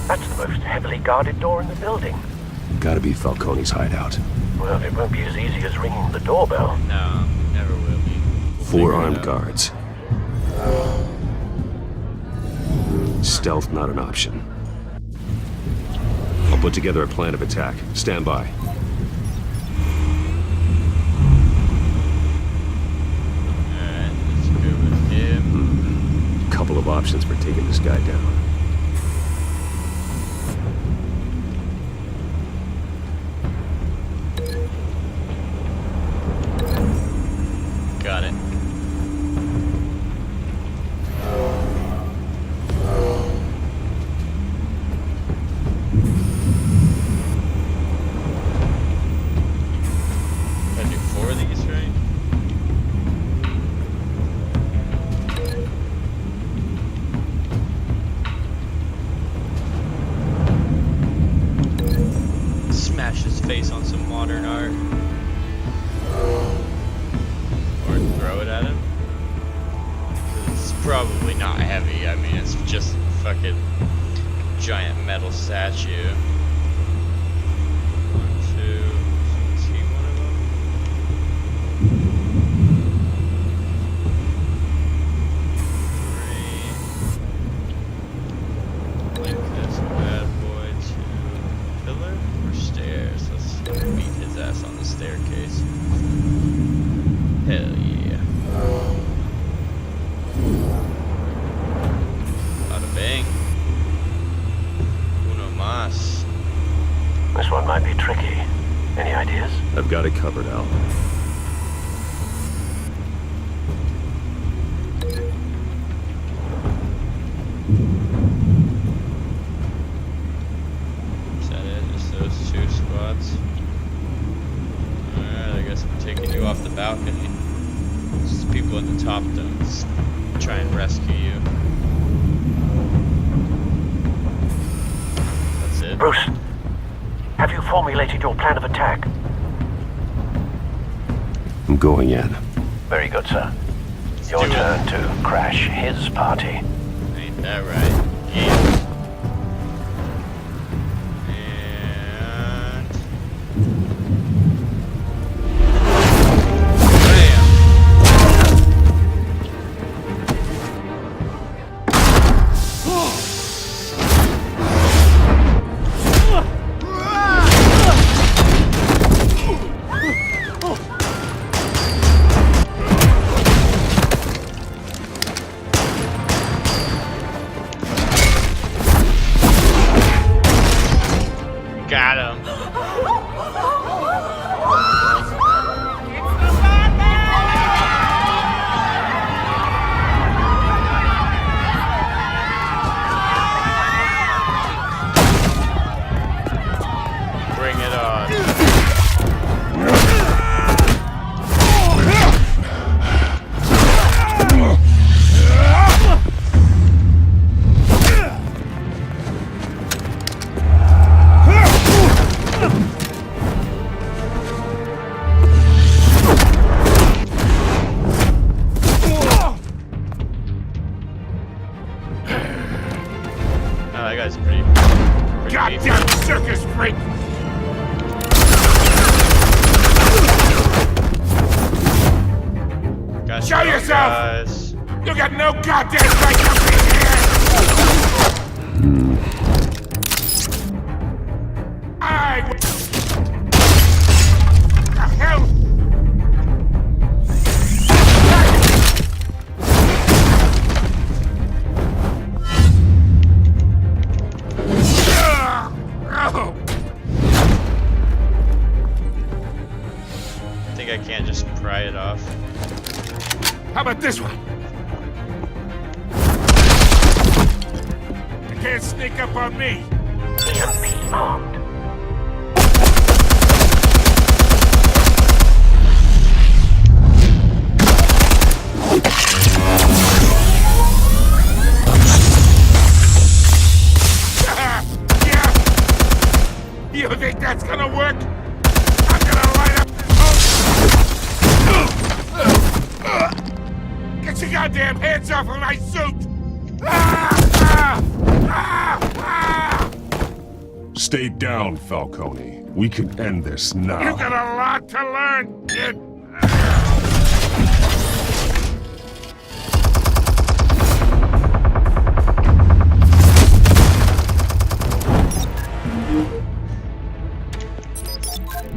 That's the most heavily guarded door in the building. Gotta be Falcone's hideout. Well, it won't be as easy as ringing the doorbell. No, never will be. Four armed guards. Stealth not an option. I'll put together a plan of attack. Stand by. Alright, let's go with him. Couple of options for taking this guy down. Got it. Gotta do 4 of these, right? Smash his face on some modern art. Or throw it at him. It's probably not heavy. I mean, it's just a fucking giant metal statue. 1, 2. Is he one of them? 3. Link this bad boy to pillar or stairs. Let's beat his ass on the staircase. Hell yeah. Bada bang. Uno mas. This one might be tricky. Any ideas? I've got it covered, Al. Is that it? Just those 2 spots? Alright, I guess I'm taking you off the balcony. There's people at the top don't try and rescue you. That's it. Bruce, have you formulated your plan of attack? I'm going in. Very good, sir. Your turn to crash his party. Ain't that right? Yeah. Got him. Bring it on. Oh, that guy's pretty Goddamn circus freak! Got Show yourself! guys. You got no goddamn right to be here! The hell? I think I can't just pry it off. How about this one? You can't sneak up on me. EMP armed. Yeah. You think that's gonna work? I'm gonna light up this whole... Get your goddamn hands off of my suit! Stay down, Falcone. We can end this now. You got a lot to learn, kid.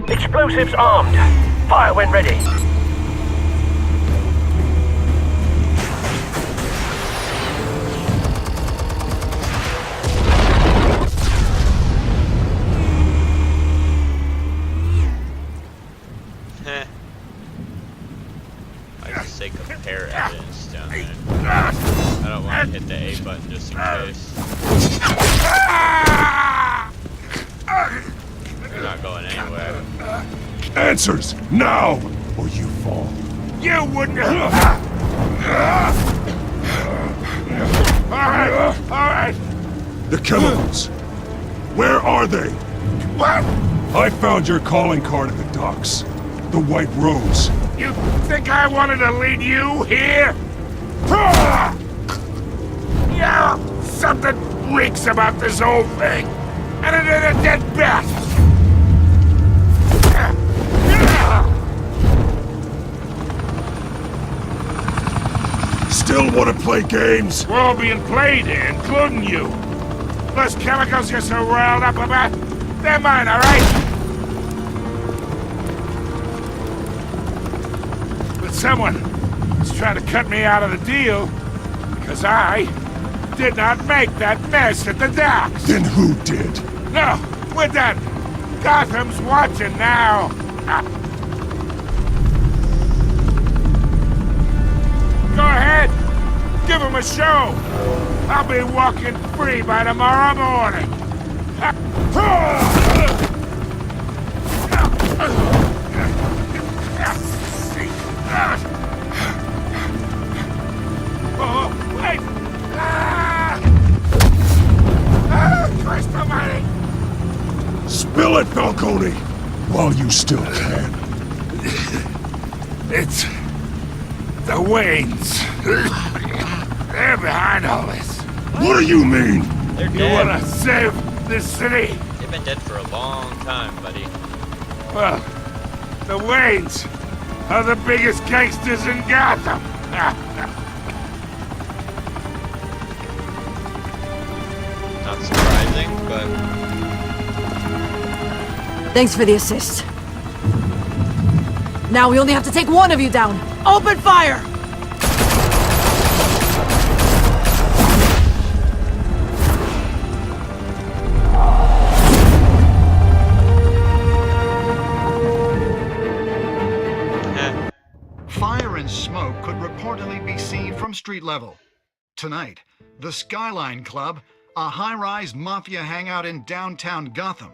Explosives armed. Fire when ready. I just say compare evidence down there. I don't want to hit the A button just in case. You're not going anywhere. Answers, now, or you fall. You wouldn't. All right. The chemicals. Where are they? What? I found your calling card at the docks. The White Rose. You think I wanted to lead you here? Yeah, something reeks about this whole thing. And it ain't a dead bat. Still want to play games? We're all being played here, including you. Those chemicals you're so riled up about, they're mine, all right? But someone is trying to cut me out of the deal because I did not make that mess at the docks. Then who did? No, we're done. Gotham's watching now. Go ahead. Give him a show. I'll be walking free by tomorrow morning. Oh, wait! Christ almighty! Spill it, Falcone, while you still can. The Waynes. They're behind all this. What do you mean? They're You dead. wanna save this city? They've been dead for a long time, buddy. Well, the Waynes are the biggest gangsters in Gotham. Not surprising, but Thanks for the assist. Now we only have to take one of you down. Open fire! Fire and smoke could reportedly be seen from street level. Tonight, the Skyline Club, a high-rise mafia hangout in downtown Gotham,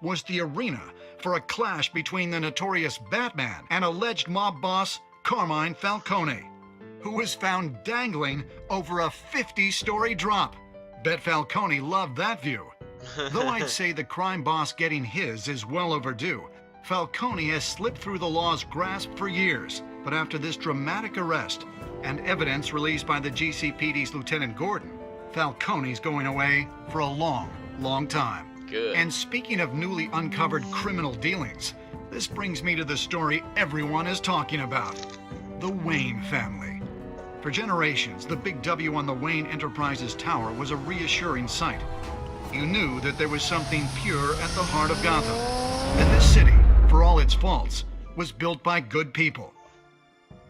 was the arena for a clash between the notorious Batman and alleged mob boss Carmine Falcone, who was found dangling over a 50-story drop. Bet Falcone loved that view. Though I'd say the crime boss getting his is well overdue, Falcone has slipped through the law's grasp for years. But after this dramatic arrest and evidence released by the GCPD's Lieutenant Gordon, Falcone's going away for a long, long time. Good. And speaking of newly uncovered criminal dealings, this brings me to the story everyone is talking about. The Wayne family. For generations, the big W on the Wayne Enterprises Tower was a reassuring sight. You knew that there was something pure at the heart of Gotham. That this city, for all its faults, was built by good people.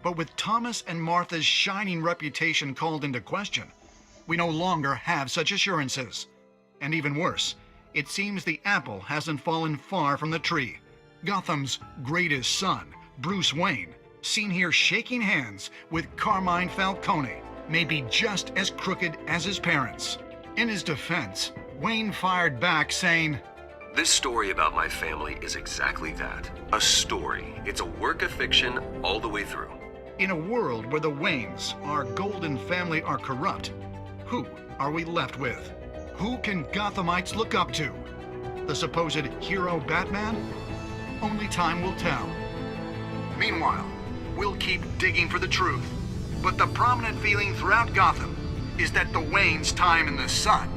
But with Thomas and Martha's shining reputation called into question, we no longer have such assurances. And even worse, it seems the apple hasn't fallen far from the tree. Gotham's greatest son, Bruce Wayne, seen here shaking hands with Carmine Falcone, may be just as crooked as his parents. In his defense, Wayne fired back saying, This story about my family is exactly that. A story. It's a work of fiction all the way through. in a world where the Waynes, our golden family, are corrupt, who are we left with? Who can Gothamites look up to? The supposed hero Batman? Only time will tell. Meanwhile, we'll keep digging for the truth. But the prominent feeling throughout Gotham is that the Waynes' time in the sun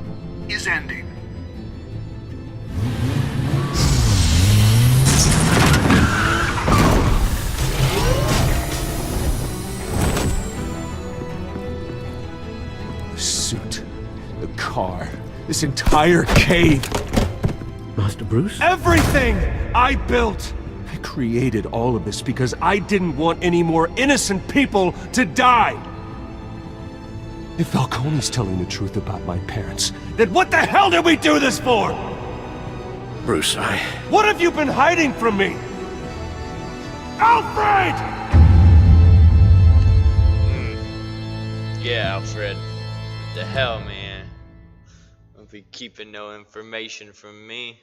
is ending. The suit, the car, this entire cave. Master Bruce? Everything I built! I created all of this because I didn't want any more innocent people to die! If Falcone's telling the truth about my parents, then what the hell did we do this for? Bruce, What have you been hiding from me? Alfred! Yeah, Alfred. What the hell, man? Won't be keeping no information from me.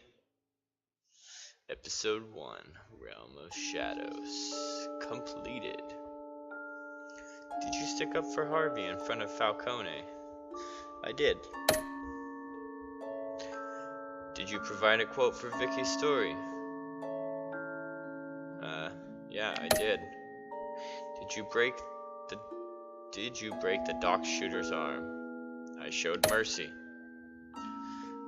Episode 1, Realm of Shadows. Completed. Did you stick up for Harvey in front of Falcone? I did. Did you provide a quote for Vicky's story? Yeah, I did. Did you break the dock shooter's arm? I showed mercy.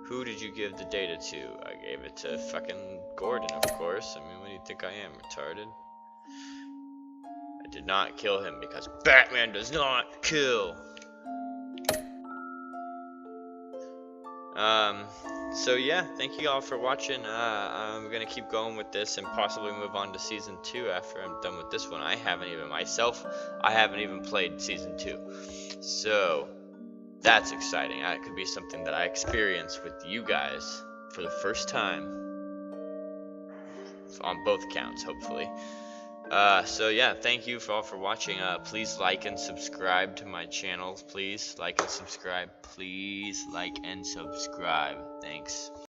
Who did you give the data to? I gave it to fucking Gordon, of course. I mean, what do you think I am, retarded? I did not kill him because Batman does not kill. So yeah, thank you all for watching. I'm gonna keep going with this and possibly move on to season 2 after I'm done with this one. I haven't even played season 2, so that's exciting. That could be something that I experience with you guys for the first time on both accounts, hopefully. So yeah, thank you all for watching. Please like and subscribe to my channel. Please like and subscribe. Please like and subscribe. Thanks.